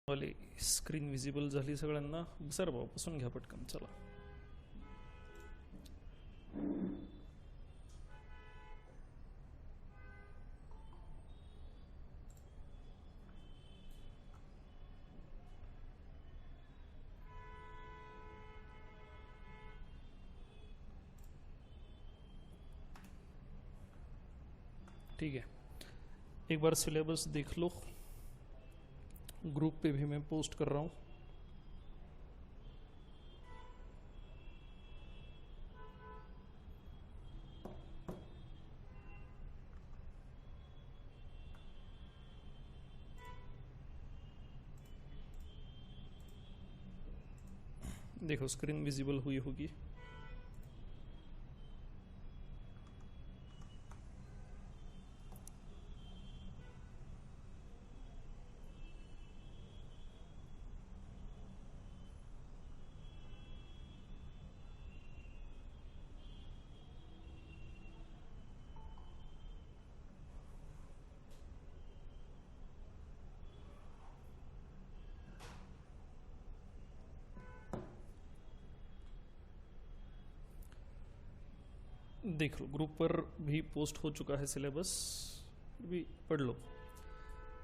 वाली screen visible झाली सगळ्यांना. सर भाऊ बसून घ्या पटकन. चला ठीक है. एक बार सिलेबस देख लो. ग्रुप पे भी मैं पोस्ट कर रहा हूँ. देखो स्क्रीन विजिबल हुई होगी. देख लो ग्रुप पर भी पोस्ट हो चुका है सिलेबस. भी पढ़ लो.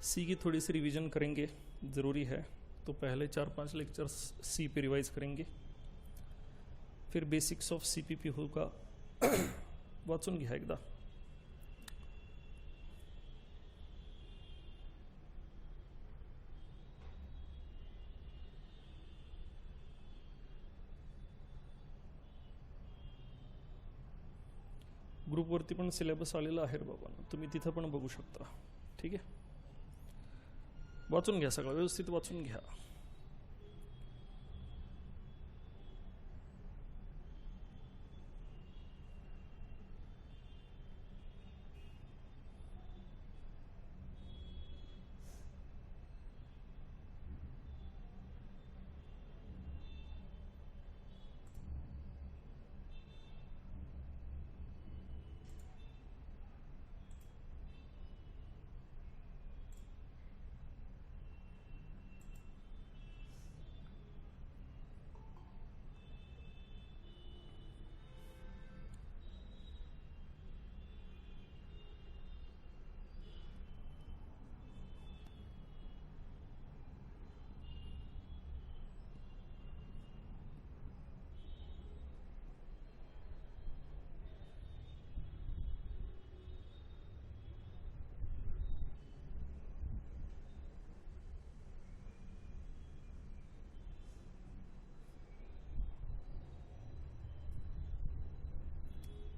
सी की थोड़ी सी रिवीजन करेंगे, ज़रूरी है. तो पहले 4-5 लेक्चर्स सी पे रिवाइज करेंगे. फिर बेसिक्स ऑफ सीपीपी होगा. वाचून घ्या एकदा. ग्रुपवरती पण सिलेबस आलेला आहे रे बाबा. तुम्ही तिथं पण बघू शकता. ठीक आहे. वाचून घ्या, सगळं व्यवस्थित वाचून घ्या.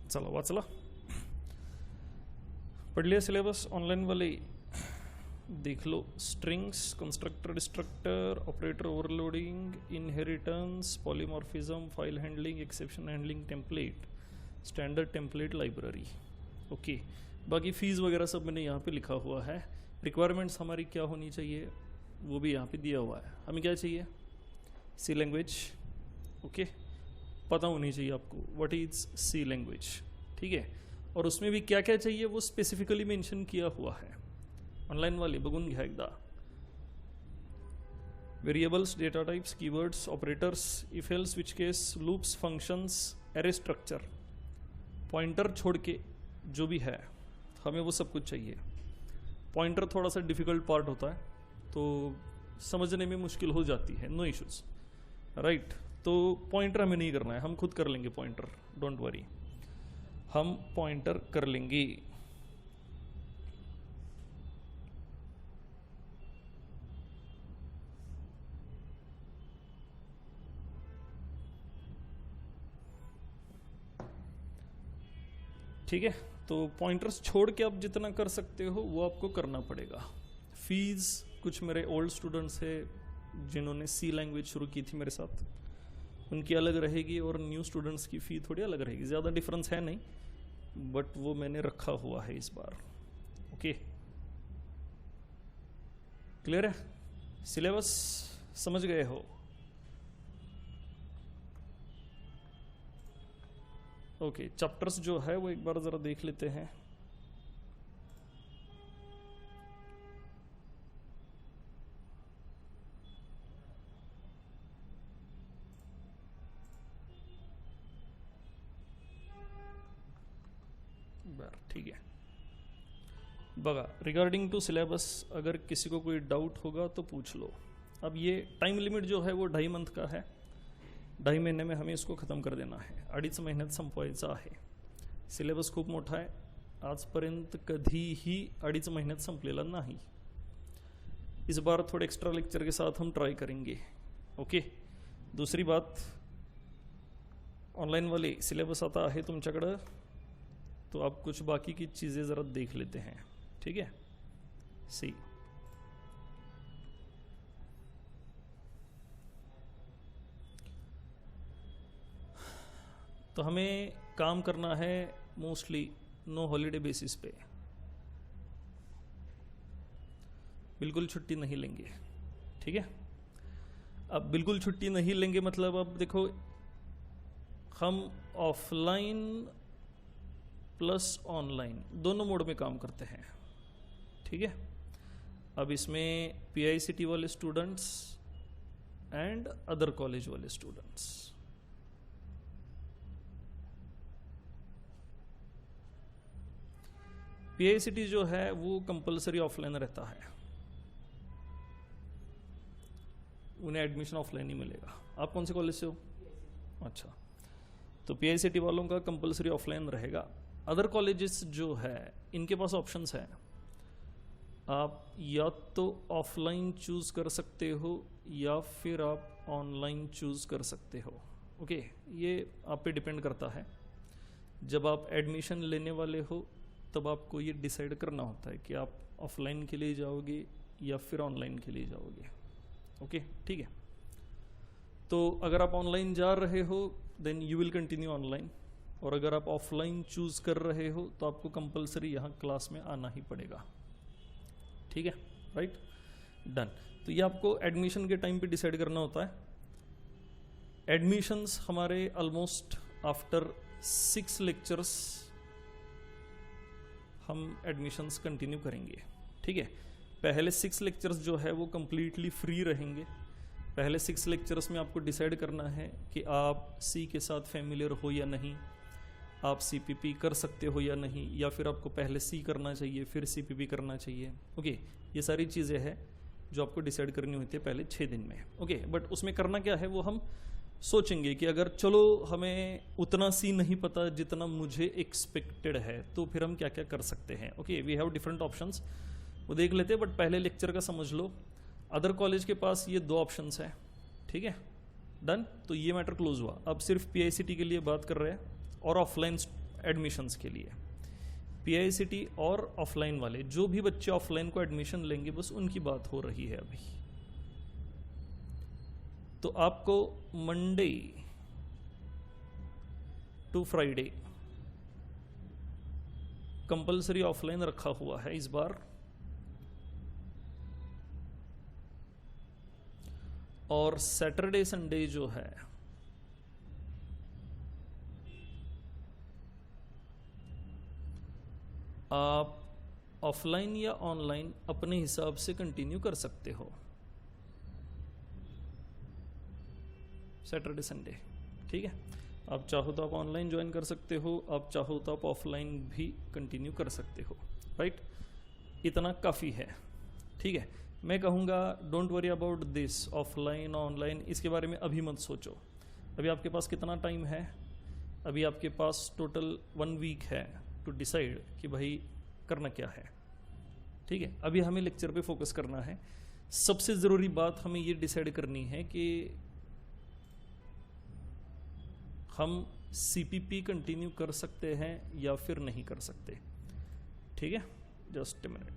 चला वाचला. पढ़ लिया सिलेबस ऑनलाइन वाले. देख लो. Strings, constructor, destructor, operator overloading, inheritance, polymorphism, file handling, exception handling, template, standard template library. Okay. बाकी फीस वगैरह सब मैंने यहाँ पे लिखा हुआ है. रिक्वायरमेंट्स हमारी क्या होनी चाहिए वो भी यहाँ पे दिया हुआ है. हमें क्या चाहिए? सी लैंग्वेज. ओके. पता होनी चाहिए आपको व्हाट इज सी लैंग्वेज. ठीक है. और उसमें भी क्या क्या चाहिए वो स्पेसिफिकली मेंशन किया हुआ है. ऑनलाइन वाले बघून घ्या एकदा. Variables, data types, keywords, operators, if else, switch case, loops, functions, array structure, pointer छोड़ के जो भी है हमें वो सब कुछ चाहिए. पॉइंटर थोड़ा सा डिफिकल्ट पार्ट होता है तो समझने में मुश्किल हो जाती है. No issues. राइट. तो पॉइंटर हमें नहीं करना है, हम खुद कर लेंगे पॉइंटर. डोंट वरी, हम पॉइंटर कर लेंगे. ठीक है. तो पॉइंटर्स छोड़ के आप जितना कर सकते हो वो आपको करना पड़ेगा. फीस कुछ मेरे ओल्ड स्टूडेंट्स है जिन्होंने सी लैंग्वेज शुरू की थी मेरे साथ, उनकी अलग रहेगी और न्यू स्टूडेंट्स की फ़ी थोड़ी अलग रहेगी. ज़्यादा डिफरेंस है नहीं, बट वो मैंने रखा हुआ है इस बार. ओके. क्लियर है? सिलेबस समझ गए हो? ओके. चैप्टर्स जो है वो एक बार ज़रा देख लेते हैं. यार, ठीक है। बघा, रिगार्डिंग टू सिलेबस अगर किसी को कोई डाउट होगा तो पूछ लो। अब ये टाइम लिमिट जो है वो 2.5 मंथ का है, 2.5 महिने में हमें इसको ख़त्म कर देना है, 2.5 महिन्यात संपवायचा आहे। सिलेबस खूप मोठा आहे, आजपर्यंत कधीही 2.5 महिन्यात संपलेला नाही। इस बार थोड़े एक्स्ट्रा लेक्चर के साथ हम ट्राई करेंगे, ओके। दूसरी बात, ऑनलाइन वाले सिलेबस आता है तुमच्याकडं, तो आप कुछ बाकी की चीज़ें ज़रा देख लेते हैं, ठीक है। सी तो हमें काम करना है मोस्टली नो हॉलीडे बेसिस पे, बिल्कुल छुट्टी नहीं लेंगे, ठीक है। अब बिल्कुल छुट्टी नहीं लेंगे मतलब, अब देखो हम ऑफलाइन प्लस ऑनलाइन दोनों मोड में काम करते हैं, ठीक है। अब इसमें PICT वाले स्टूडेंट्स एंड अदर कॉलेज वाले स्टूडेंट्स, PICT जो है वो कंपलसरी ऑफलाइन रहता है, उन्हें एडमिशन ऑफलाइन ही मिलेगा। आप कौन से कॉलेज से हो? अच्छा, तो PICT वालों का कंपलसरी ऑफलाइन रहेगा। अदर कॉलेजेस जो है इनके पास ऑप्शंस हैं, आप या तो ऑफलाइन चूज़ कर सकते हो या फिर आप ऑनलाइन चूज़ कर सकते हो, ओके। ये आप पे डिपेंड करता है। जब आप एडमिशन लेने वाले हो तब आपको ये डिसाइड करना होता है कि आप ऑफलाइन के लिए जाओगे या फिर ऑनलाइन के लिए जाओगे, ओके, ठीक है। तो अगर आप ऑनलाइन जा रहे हो then you will continue online, और अगर आप ऑफलाइन चूज़ कर रहे हो तो आपको कंपलसरी यहाँ क्लास में आना ही पड़ेगा, ठीक है, राइट, डन। तो ये आपको एडमिशन के टाइम पे डिसाइड करना होता है। एडमिशंस हमारे ऑलमोस्ट आफ्टर 6 लेक्चर्स हम एडमिशंस कंटिन्यू करेंगे, ठीक है। पहले 6 लेक्चर्स जो है वो कम्प्लीटली फ्री रहेंगे। पहले 6 लेक्चर्स में आपको डिसाइड करना है कि आप सी के साथ फैमिलियर हो या नहीं, आप CPP कर सकते हो या नहीं, या फिर आपको पहले सी करना चाहिए फिर CPP करना चाहिए, ओके। ये सारी चीज़ें हैं जो आपको डिसाइड करनी होती है पहले 6 दिन में, ओके। बट उसमें करना क्या है वो हम सोचेंगे कि अगर चलो हमें उतना सी नहीं पता जितना मुझे एक्सपेक्टेड है तो फिर हम क्या क्या कर सकते हैं, okay. We have different options, वो देख लेते हैं। बट पहले लेक्चर का समझ लो, अदर कॉलेज के पास ये 2 ऑप्शंस हैं, ठीक है, डन। तो ये मैटर क्लोज हुआ। अब सिर्फ PICT के लिए बात कर रहे हैं और ऑफलाइन एडमिशन्स के लिए। PICT और ऑफलाइन वाले जो भी बच्चे ऑफलाइन को एडमिशन लेंगे बस उनकी बात हो रही है अभी। तो आपको Monday to Friday compulsory offline रखा हुआ है इस बार, और सैटरडे संडे जो है आप ऑफलाइन या ऑनलाइन अपने हिसाब से कंटिन्यू कर सकते हो, सैटरडे संडे, ठीक है। आप चाहो तो आप ऑनलाइन ज्वाइन कर सकते हो, आप चाहो तो आप ऑफलाइन भी कंटिन्यू कर सकते हो, राइट। इतना काफ़ी है, ठीक है। मैं कहूँगा don't worry about this offline online, इसके बारे में अभी मत सोचो। अभी आपके पास कितना टाइम है? अभी आपके पास टोटल 1 वीक है टू डिसाइड कि भाई करना क्या है, ठीक है। अभी हमें लेक्चर पे फोकस करना है। सबसे ज़रूरी बात हमें ये डिसाइड करनी है कि हम CPP कंटिन्यू कर सकते हैं या फिर नहीं कर सकते, ठीक है। Just a minute.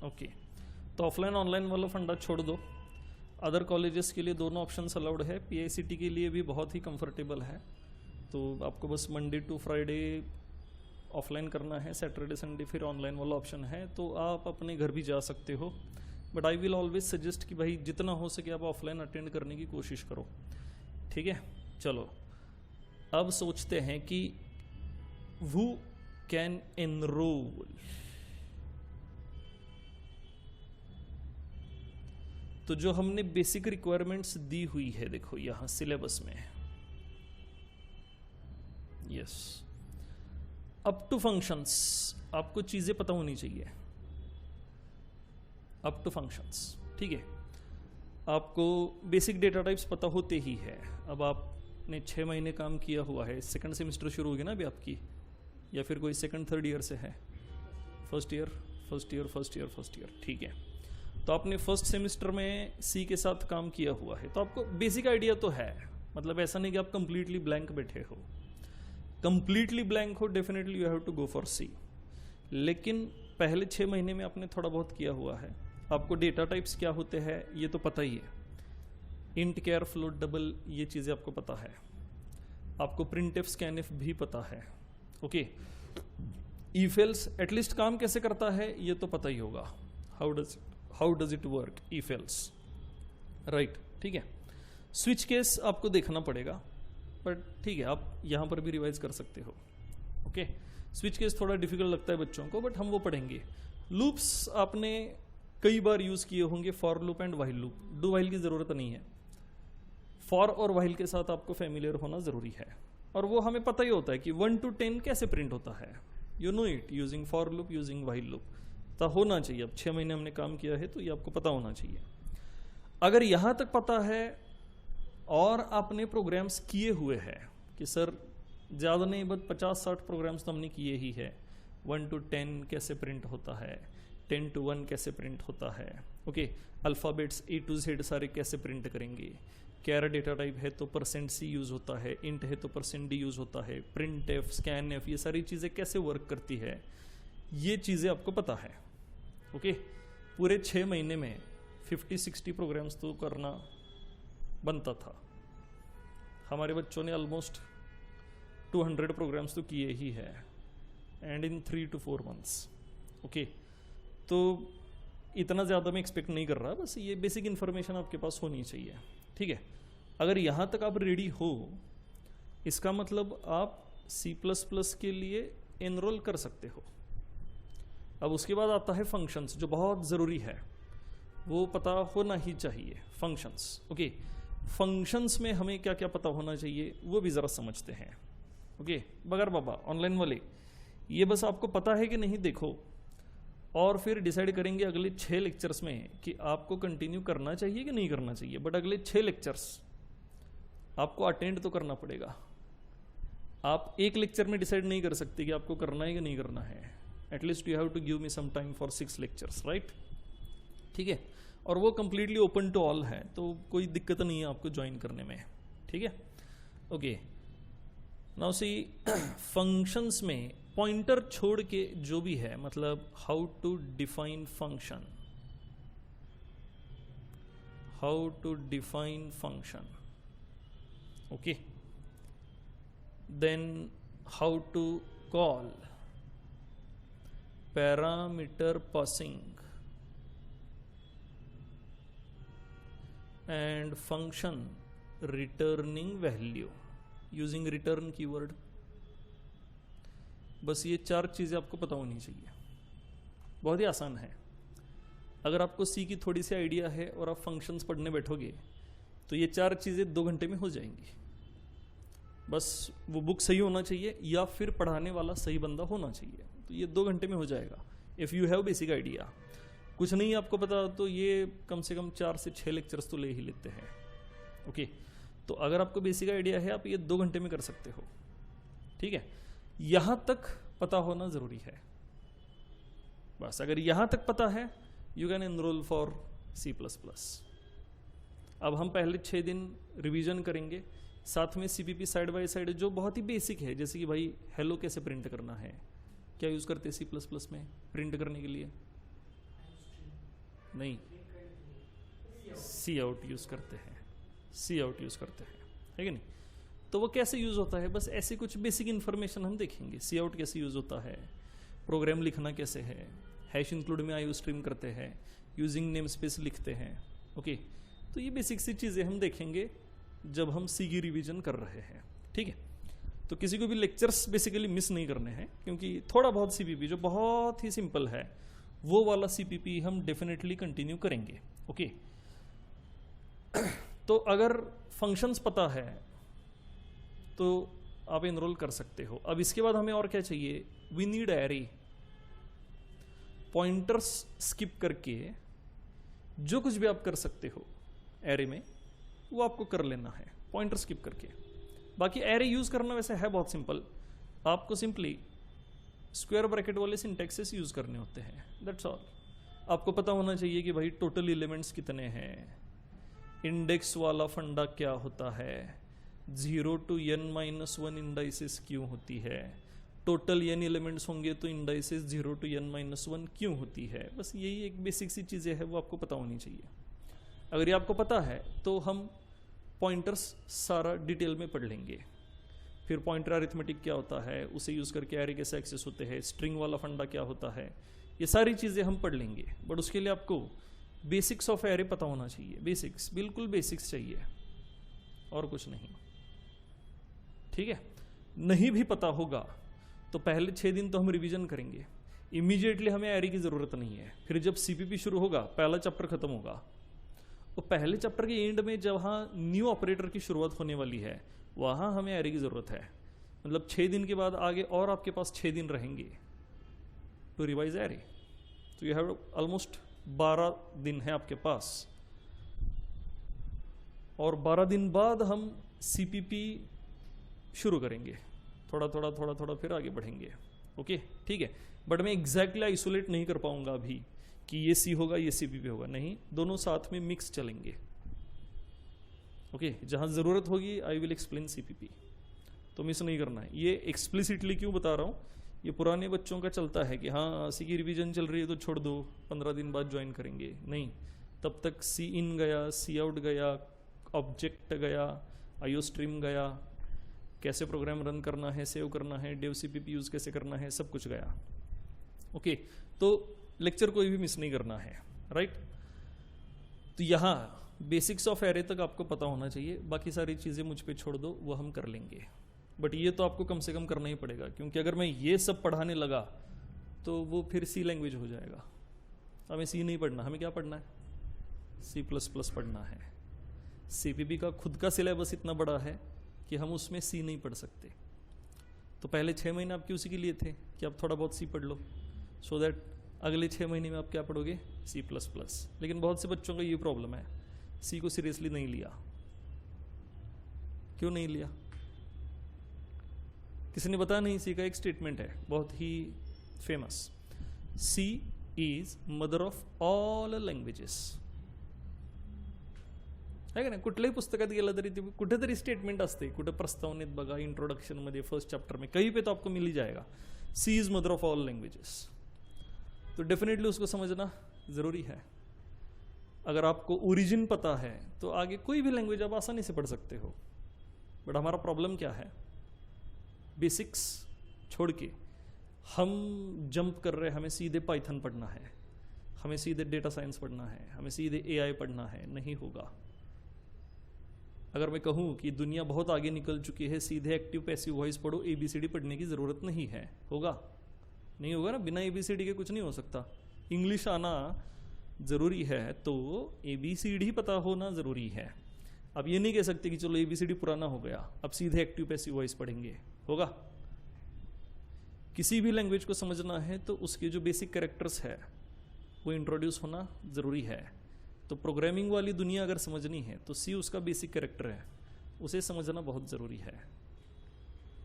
ओके, तो ऑफलाइन ऑनलाइन वाला फंडा छोड़ दो। अदर कॉलेजेस के लिए दोनों ऑप्शंस अलाउड है, PICT के लिए भी बहुत ही कंफर्टेबल है। तो आपको बस मंडे टू फ्राइडे ऑफलाइन करना है, सैटरडे संडे फिर ऑनलाइन वाला ऑप्शन है। तो आप अपने घर भी जा सकते हो, but I will always suggest कि भाई जितना हो सके आप ऑफलाइन अटेंड करने की कोशिश करो, ठीक है। चलो अब सोचते हैं कि who can enroll? तो जो हमने बेसिक रिक्वायरमेंट्स दी हुई है देखो यहां सिलेबस में, यस, अप टू फंक्शंस आपको चीजें पता होनी चाहिए, अप टू फंक्शंस, ठीक है। आपको बेसिक डेटा टाइप्स पता होते ही है। अब आपने 6 महीने काम किया हुआ है, सेकंड सेमेस्टर शुरू होगी ना अभी आपकी, या फिर कोई सेकंड थर्ड ईयर से है? फर्स्ट ईयर, ठीक है। तो आपने फर्स्ट सेमेस्टर में सी के साथ काम किया हुआ है, तो आपको बेसिक आइडिया तो है। मतलब ऐसा नहीं कि आप कंप्लीटली ब्लैंक बैठे हो। कंप्लीटली ब्लैंक हो definitely you have to go for C, लेकिन पहले 6 महीने में आपने थोड़ा बहुत किया हुआ है। आपको डेटा टाइप्स क्या होते हैं ये तो पता ही है, इंट, कैर, फ्लोट, डबल, ये चीज़ें आपको पता है। आपको प्रिंटफ, स्कैनफ भी पता है, ओके। इफ एल्स एटलीस्ट काम कैसे करता है ये तो पता ही होगा, how does it work, if else, right, ठीक है। स्विच केस आपको देखना पड़ेगा, बट ठीक है आप यहां पर भी रिवाइज कर सकते हो, ओके। स्विच केस थोड़ा डिफिकल्ट लगता है बच्चों को, बट हम वो पढ़ेंगे। लूप्स आपने कई बार यूज किए होंगे, for loop and while loop. Do while की जरूरत नहीं है, फॉर और व्हाइल के साथ आपको फेमिलियर होना जरूरी है, और वो हमें पता ही होता है कि 1 to 10 कैसे प्रिंट होता है। You know it using for loop, using while loop, तो होना चाहिए। अब 6 महीने हमने काम किया है तो ये आपको पता होना चाहिए। अगर यहां तक पता है और आपने प्रोग्राम्स किए हुए हैं कि सर ज़्यादा नहीं बस 50-60 प्रोग्राम्स तो हमने किए ही है, 1 to 10 कैसे प्रिंट होता है, 10 to 1 कैसे प्रिंट होता है, okay. Alphabets A to Z सारे कैसे प्रिंट करेंगे, कैर डेटा टाइप है तो %C यूज़ होता है, इंट है तो %D यूज़ होता है, प्रिंट एफ, स्कैन एफ, ये सारी चीज़ें कैसे वर्क करती है, ये चीज़ें आपको पता है, ओके। पूरे 6 महीने में 50-60 प्रोग्राम्स तो करना बनता था। हमारे बच्चों ने ऑलमोस्ट 200 प्रोग्राम्स तो किए ही है, and in 3 to 4 months, okay. तो इतना ज़्यादा मैं एक्सपेक्ट नहीं कर रहा, बस ये बेसिक इन्फॉर्मेशन आपके पास होनी चाहिए, ठीक है। अगर यहाँ तक आप रेडी हो, इसका मतलब आप C++ के लिए एनरोल कर सकते हो। अब उसके बाद आता है फंक्शंस, जो बहुत ज़रूरी है, वो पता होना ही चाहिए। Functions, okay. फंक्शंस में हमें क्या क्या पता होना चाहिए वो भी ज़रा समझते हैं, ओके। बगर बाबा ऑनलाइन वाले, ये बस आपको पता है कि नहीं देखो, और फिर डिसाइड करेंगे अगले 6 लेक्चर्स में कि आपको कंटिन्यू करना चाहिए कि नहीं करना चाहिए। बट अगले 6 लेक्चर्स आपको अटेंड तो करना पड़ेगा। आप एक लेक्चर में डिसाइड नहीं कर सकते कि आपको करना है कि नहीं करना है। At least you have to give me some time for 6 lectures, right, ठीक है। और वो कंप्लीटली ओपन टू ऑल है, तो कोई दिक्कत नहीं है आपको ज्वाइन करने में, ठीक है, ओके। नाउ सी फंक्शंस में पॉइंटर छोड़ के जो भी है, मतलब how to define function, okay. Then how to call parameter passing and function returning value using return keyword. बस ये 4 चीज़ें आपको पता होनी चाहिए। बहुत ही आसान है। अगर आपको सी की थोड़ी सी आइडिया है और आप फंक्शंस पढ़ने बैठोगे तो ये 4 चीज़ें 2 घंटे में हो जाएंगी। बस वो बुक सही होना चाहिए या फिर पढ़ाने वाला सही बंदा होना चाहिए, तो ये 2 घंटे में हो जाएगा if you have basic idea. कुछ नहीं आपको पता तो ये कम से कम 4 से 6 लेक्चर्स तो ले ही लेते हैं, ओके। तो अगर आपको बेसिक आइडिया है आप ये 2 घंटे में कर सकते हो, ठीक है। यहां तक पता होना जरूरी है। बस अगर यहां तक पता है you can enrol for C++। अब हम पहले 6 दिन रिवीजन करेंगे, साथ में CPP साइड बाय साइड, जो बहुत ही बेसिक है, जैसे कि भाई हेलो कैसे प्रिंट करना है, क्या यूज करते हैं C++ में प्रिंट करने के लिए? नहीं, Cout यूज करते हैं, Cout यूज करते हैं, है कि नहीं? तो वो कैसे यूज होता है, बस ऐसे कुछ बेसिक इन्फॉर्मेशन हम देखेंगे। Cout कैसे यूज होता है, प्रोग्राम लिखना कैसे है, हैश इंक्लूड में IO स्ट्रीम करते हैं, यूजिंग नेम स्पेस लिखते हैं, ओके। तो ये बेसिक सी चीज़ें हम देखेंगे जब हम सी की रिवीजन कर रहे हैं, ठीक है। तो किसी को भी लेक्चर्स बेसिकली मिस नहीं करने हैं, क्योंकि थोड़ा बहुत सीपीपी जो बहुत ही सिंपल है वो वाला सीपीपी हम डेफिनेटली कंटिन्यू करेंगे। ओके, तो अगर फंक्शंस पता है तो आप एनरोल कर सकते हो। अब इसके बाद हमें और क्या चाहिए, we need array. Pointers skip करके जो कुछ भी आप कर सकते हो एरे में वो आपको कर लेना है, पॉइंटर स्किप करके। बाकी एरे यूज करना वैसे है बहुत सिंपल, आपको सिंपली स्क्वायर ब्रैकेट वाले सिंटैक्सेस यूज करने होते हैं, दैट्स ऑल। आपको पता होना चाहिए कि भाई टोटल एलिमेंट्स कितने हैं, इंडेक्स वाला फंडा क्या होता है, 0 to n-1 इंडाइसिस क्यों होती है, टोटल n एलिमेंट्स होंगे तो इंडाइसिस 0 to n-1 क्यों होती है। बस यही एक बेसिक सी चीज़ें हैं, वो आपको पता होनी चाहिए। अगर ये आपको पता है तो हम पॉइंटर्स सारा डिटेल में पढ़ लेंगे। फिर पॉइंटर अरिथमेटिक क्या होता है, उसे यूज़ करके एरे कैसे एक्सेस होते हैं, स्ट्रिंग वाला फंडा क्या होता है, ये सारी चीज़ें हम पढ़ लेंगे। बट उसके लिए आपको बेसिक्स ऑफ एरे पता होना चाहिए, बेसिक्स, बिल्कुल बेसिक्स चाहिए और कुछ नहीं, ठीक है। नहीं भी पता होगा तो पहले 6 दिन तो हम रिवीजन करेंगे, इमीडिएटली हमें एरे की ज़रूरत नहीं है। फिर जब सीपीपी शुरू होगा, पहला चैप्टर खत्म होगा, तो पहले चैप्टर के एंड में जहाँ न्यू ऑपरेटर की शुरुआत होने वाली है वहाँ हमें एरे की ज़रूरत है। मतलब 6 दिन के बाद आगे और आपके पास 6 दिन रहेंगे टू रिवाइज एरे। तो यू हैव ऑलमोस्ट 12 दिन है आपके पास, और 12 दिन बाद हम सीपीपी शुरू करेंगे, थोड़ा थोड़ा थोड़ा थोड़ा फिर आगे बढ़ेंगे। ओके, ठीक है। बट मैं एग्जैक्टली आइसोलेट नहीं कर पाऊंगा अभी कि ये सी होगा ये सीपीपी होगा, नहीं, दोनों साथ में मिक्स चलेंगे। ओके, जहां ज़रूरत होगी आई विल एक्सप्लेन सीपीपी, तो मिस नहीं करना है। ये एक्सप्लिसिटली क्यों बता रहा हूँ, ये पुराने बच्चों का चलता है कि हाँ सी की रिवीजन चल रही है तो छोड़ दो, 15 दिन बाद ज्वाइन करेंगे, नहीं, तब तक सी इन गया, सी आउट गया, ऑब्जेक्ट गया, आईओ स्ट्रीम गया, कैसे प्रोग्राम रन करना है, सेव करना है, डेव सीपीपी यूज़ कैसे करना है, सब कुछ गया। ओके, तो लेक्चर कोई भी मिस नहीं करना है, राइट। तो यहाँ बेसिक्स ऑफ एरे तक आपको पता होना चाहिए, बाकी सारी चीज़ें मुझ पे छोड़ दो, वो हम कर लेंगे। बट ये तो आपको कम से कम करना ही पड़ेगा, क्योंकि अगर मैं ये सब पढ़ाने लगा तो वो फिर सी लैंग्वेज हो जाएगा। हमें सी नहीं पढ़ना, हमें क्या पढ़ना है, C++ पढ़ना है। सीपीपी का खुद का सिलेबस इतना बड़ा है कि हम उसमें सी नहीं पढ़ सकते। तो पहले 6 महीने आपके उसी के लिए थे कि आप थोड़ा बहुत सी पढ़ लो, सो दैट अगले 6 महीने में आप क्या पढ़ोगे, C++। लेकिन बहुत से बच्चों का ये प्रॉब्लम है, सी को सीरियसली नहीं लिया। क्यों नहीं लिया, किसी ने बताया नहीं। सी का एक स्टेटमेंट है बहुत ही famous, C is mother of all languages, आहे का नाही। कुठल्याही पुस्तकात गेलं तरी ते कुठेतरी स्टेटमेंट असते, कुठे प्रस्तावनेत बघा, इंट्रोडक्शन मध्ये, फर्स्ट चैप्टर में, कहीं पे तो आपको मिल ही जाएगा, C is mother of all languages. तो डेफिनेटली उसको समझना ज़रूरी है। अगर आपको ओरिजिन पता है तो आगे कोई भी लैंग्वेज आप आसानी से पढ़ सकते हो। बट हमारा प्रॉब्लम क्या है, बेसिक्स छोड़ के हम जंप कर रहे हैं, हमें सीधे पाइथन पढ़ना है, हमें सीधे डेटा साइंस पढ़ना है, हमें सीधे एआई पढ़ना है, नहीं होगा। अगर मैं कहूँ कि दुनिया बहुत आगे निकल चुकी है, सीधे एक्टिव पैसिव वॉइस पढ़ो, ABCD पढ़ने की ज़रूरत नहीं है, होगा नहीं होगा ना, बिना ABCD के कुछ नहीं हो सकता। इंग्लिश आना ज़रूरी है तो ABCD पता होना ज़रूरी है। अब ये नहीं कह सकते कि चलो ABCD पुराना हो गया, अब सीधे एक्टिव पैसिव वॉइस पढ़ेंगे, होगा। किसी भी लैंग्वेज को समझना है तो उसके जो बेसिक कैरेक्टर्स है वो इंट्रोड्यूस होना ज़रूरी है। तो प्रोग्रामिंग वाली दुनिया अगर समझनी है तो सी उसका बेसिक कैरेक्टर है, उसे समझना बहुत ज़रूरी है।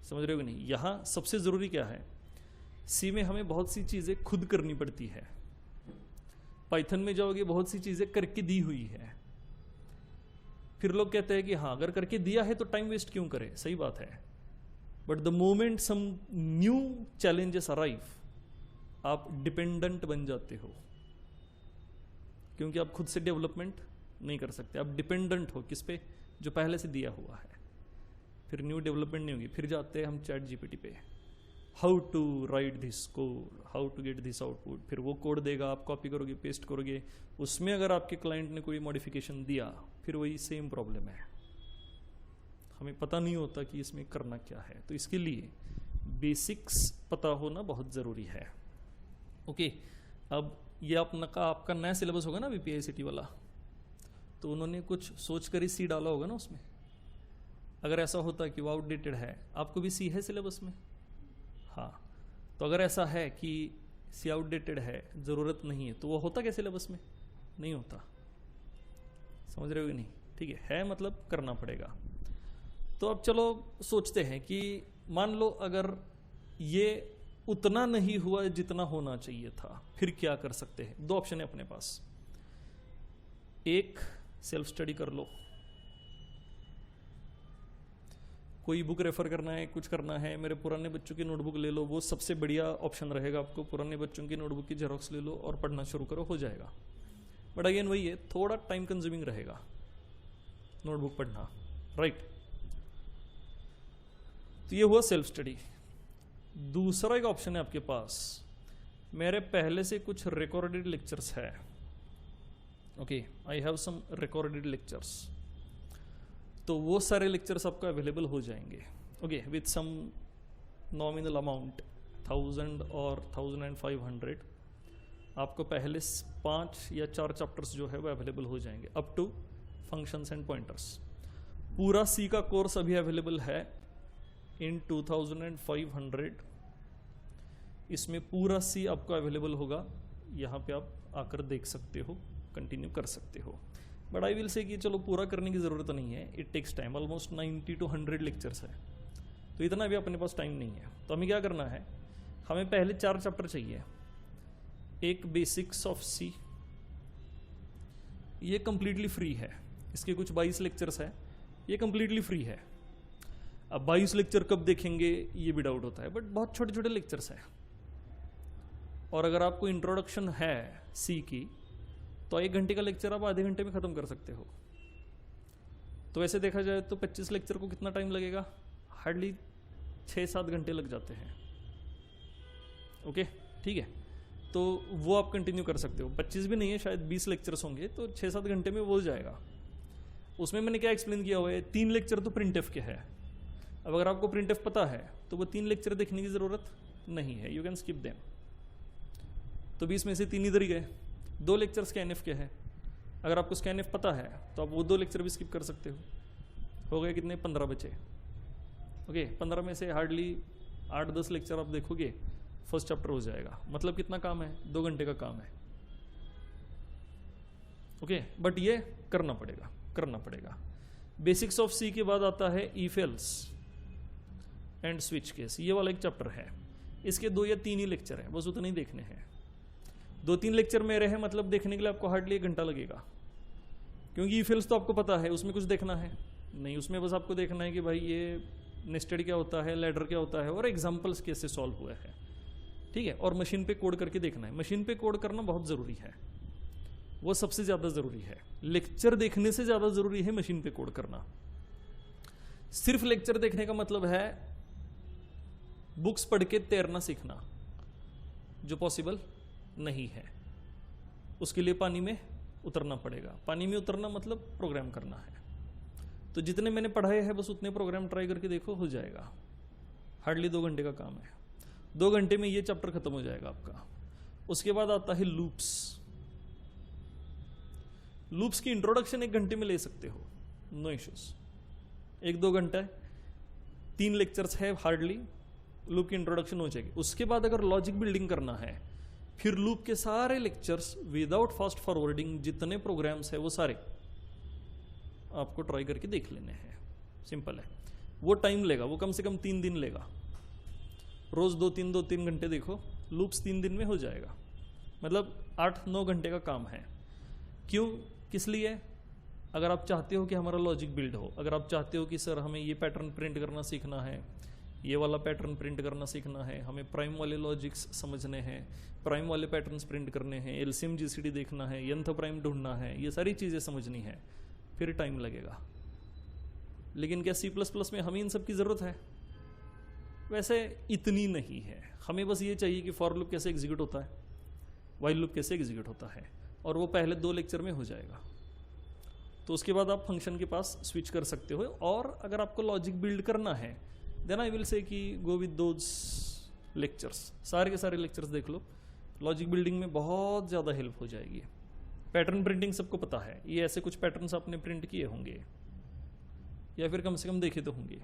समझ रहे हो कि नहीं। यहाँ सबसे ज़रूरी क्या है, सी में हमें बहुत सी चीज़ें खुद करनी पड़ती है, पाइथन में जाओगे बहुत सी चीज़ें करके दी हुई है। फिर लोग कहते हैं कि हाँ अगर करके दिया है तो टाइम वेस्ट क्यों करें, सही बात है। But the moment some new challenges arrive, आप डिपेंडेंट बन जाते हो, क्योंकि आप खुद से डेवलपमेंट नहीं कर सकते, आप डिपेंडेंट हो किस पे, जो पहले से दिया हुआ है। फिर न्यू डेवलपमेंट नहीं होगी। फिर जाते हैं हम ChatGPT पे, how to write this code, how to get this output. फिर वो कोड देगा, आप कॉपी करोगे, पेस्ट करोगे, उसमें अगर आपके क्लाइंट ने कोई मॉडिफिकेशन दिया फिर वही सेम प्रॉब्लम है, हमें पता नहीं होता कि इसमें करना क्या है, तो इसके लिए बेसिक्स पता होना बहुत ज़रूरी है। ओके, अब ये आपका नया सिलेबस होगा ना बीपीआईसीटी वाला, तो उन्होंने कुछ सोच कर ही सी डाला होगा ना उसमें। अगर ऐसा होता कि वो आउटडेटेड है, आपको भी सी है सिलेबस में, हाँ, तो अगर ऐसा है कि सी आउटडेटेड है, ज़रूरत नहीं है, तो वो होता क्या सिलेबस में? नहीं होता। समझ रहे हो कि नहीं? ठीक है मतलब करना पड़ेगा। तो अब चलो सोचते हैं कि मान लो अगर ये उतना नहीं हुआ जितना होना चाहिए था, फिर क्या कर सकते हैं? दो ऑप्शन है अपने पास। एक, सेल्फ स्टडी कर लो, कोई बुक रेफर करना है, कुछ करना है, मेरे पुराने बच्चों की नोटबुक ले लो, वो सबसे बढ़िया ऑप्शन रहेगा आपको। पुराने बच्चों की नोटबुक की जेरोक्स ले लो और पढ़ना शुरू करो, हो जाएगा। बट अगेन वही है, थोड़ा टाइम कंज्यूमिंग रहेगा नोटबुक पढ़ना, राइट? तो ये हुआ सेल्फ स्टडी। दूसरा एक ऑप्शन है आपके पास, मेरे पहले से कुछ रिकॉर्डेड लेक्चर्स है। Okay, I have some recorded lectures, तो वो सारे लेक्चर्स आपको अवेलेबल हो जाएंगे। Okay, with some nominal amount 1000 और 1500 आपको पहले 5 या 4 चैप्टर्स जो है वो अवेलेबल हो जाएंगे, up to functions and pointers. पूरा सी का कोर्स अभी अवेलेबल है इन 2500। इसमें पूरा सी आपको अवेलेबल होगा, यहाँ पे आप आकर देख सकते हो, कंटिन्यू कर सकते हो। बट आई विल से कि चलो पूरा करने की ज़रूरत नहीं है, it takes time, almost 90 to 100 lectures है, तो इतना भी अपने पास टाइम नहीं है। तो हमें क्या करना है, हमें पहले 4 चैप्टर चाहिए। एक बेसिक्स ऑफ सी, ये कंप्लीटली फ्री है, इसके कुछ 22 लेक्चर्स है, ये कंप्लीटली फ्री है। अब 22 लेक्चर कब देखेंगे ये भी डाउट होता है, बट बहुत छोटे छोटे लेक्चर्स हैं। और अगर आपको इंट्रोडक्शन है सी की, तो 1 घंटे का लेक्चर आप आधे घंटे में ख़त्म कर सकते हो। तो वैसे देखा जाए तो 25 लेक्चर को कितना टाइम लगेगा? हार्डली 6-7 घंटे लग जाते हैं। ओके, ठीक है, तो वो आप कंटिन्यू कर सकते हो। 25 भी नहीं है, शायद 20 लेक्चर्स होंगे, तो 6-7 घंटे में वो हो जाएगा। उसमें मैंने क्या एक्सप्लेन किया हुआ है, 3 लेक्चर तो प्रिंट एफ के है। अब अगर आपको प्रिंट एफ पता है तो वो 3 लेक्चर देखने की ज़रूरत नहीं है, यू कैन स्किप देम। तो 20 में से 3 इधर ही गए। 2 लेक्चर स्कैन एफ के हैं, अगर आपको स्कैन एफ पता है तो आप वो 2 लेक्चर भी स्किप कर सकते हो। हो गए कितने? 15 बचे। ओके, 15 में से हार्डली 8-10 लेक्चर आप देखोगे, फर्स्ट चैप्टर हो जाएगा। मतलब कितना काम है? 2 घंटे का काम है। ओके, बट ये करना पड़ेगा। बेसिक्स ऑफ सी के बाद आता है if else and switch case, ये वाला एक चैप्टर है। इसके 2 या 3 ही लेक्चर हैं, बस उतने ही देखने हैं। 2-3 लेक्चर मेरे हैं, मतलब देखने के लिए आपको हार्डली 1 घंटा लगेगा, क्योंकि इफ एल्स तो आपको पता है, उसमें कुछ देखना है नहीं। उसमें बस आपको देखना है कि भाई ये नेस्टेड क्या होता है, लैडर क्या होता है, और एग्जाम्पल्स कैसे सॉल्व हुए हैं, ठीक है। और मशीन पे कोड करके देखना है। मशीन पे कोड करना बहुत ज़रूरी है, वो सबसे ज़्यादा ज़रूरी है। लेक्चर देखने से ज़्यादा ज़रूरी है मशीन पे कोड करना। सिर्फ लेक्चर देखने का मतलब है बुक्स पढ़ के तैरना सीखना, जो पॉसिबल नहीं है। उसके लिए पानी में उतरना पड़ेगा। पानी में उतरना मतलब प्रोग्राम करना है। तो जितने मैंने पढ़ाए हैं बस उतने प्रोग्राम ट्राई करके देखो, हो जाएगा। हार्डली 2 घंटे का काम है। 2 घंटे में ये चैप्टर खत्म हो जाएगा आपका। उसके बाद आता है लूप्स। लूप्स की इंट्रोडक्शन 1 घंटे में ले सकते हो, नो इश्यूज। 1-2 घंटा है, 3 लेक्चर्स है, हार्डली लूप की इंट्रोडक्शन हो जाएगी। उसके बाद अगर लॉजिक बिल्डिंग करना है, फिर लूप के सारे लेक्चर्स विदाउट फास्ट फॉरवर्डिंग, जितने प्रोग्राम्स है वो सारे आपको ट्राई करके देख लेने हैं। सिंपल है। वो टाइम लेगा, वो कम से कम 3 दिन लेगा। रोज 2-3 घंटे देखो, लूप्स 3 दिन में हो जाएगा। मतलब 8-9 घंटे का काम है। क्यों? किस लिए? अगर आप चाहते हो कि हमारा लॉजिक बिल्ड हो, अगर आप चाहते हो कि सर हमें ये पैटर्न प्रिंट करना सीखना है, ये वाला पैटर्न प्रिंट करना सीखना है, हमें प्राइम वाले लॉजिक्स समझने हैं, प्राइम वाले पैटर्न्स प्रिंट करने हैं, एलसीएम जीसीडी देखना है, यंथ प्राइम ढूंढना है, ये सारी चीज़ें समझनी है, फिर टाइम लगेगा। लेकिन क्या C++ में हमें इन सब की ज़रूरत है? वैसे इतनी नहीं है। हमें बस ये चाहिए कि फॉर लूप कैसे एग्जीक्यूट होता है, वाइल लूप कैसे एग्जीक्यूट होता है, और वो पहले 2 लेक्चर में हो जाएगा। तो उसके बाद आप फंक्शन के पास स्विच कर सकते हो। और अगर आपको लॉजिक बिल्ड करना है देन आई विल से कि गो विद दोज लेक्चर्स, सारे के सारे लेक्चर्स देख लो, लॉजिक बिल्डिंग में बहुत ज़्यादा हेल्प हो जाएगी। पैटर्न प्रिंटिंग सबको पता है, ये ऐसे कुछ पैटर्न्स आपने प्रिंट किए होंगे या फिर कम से कम देखे तो होंगे,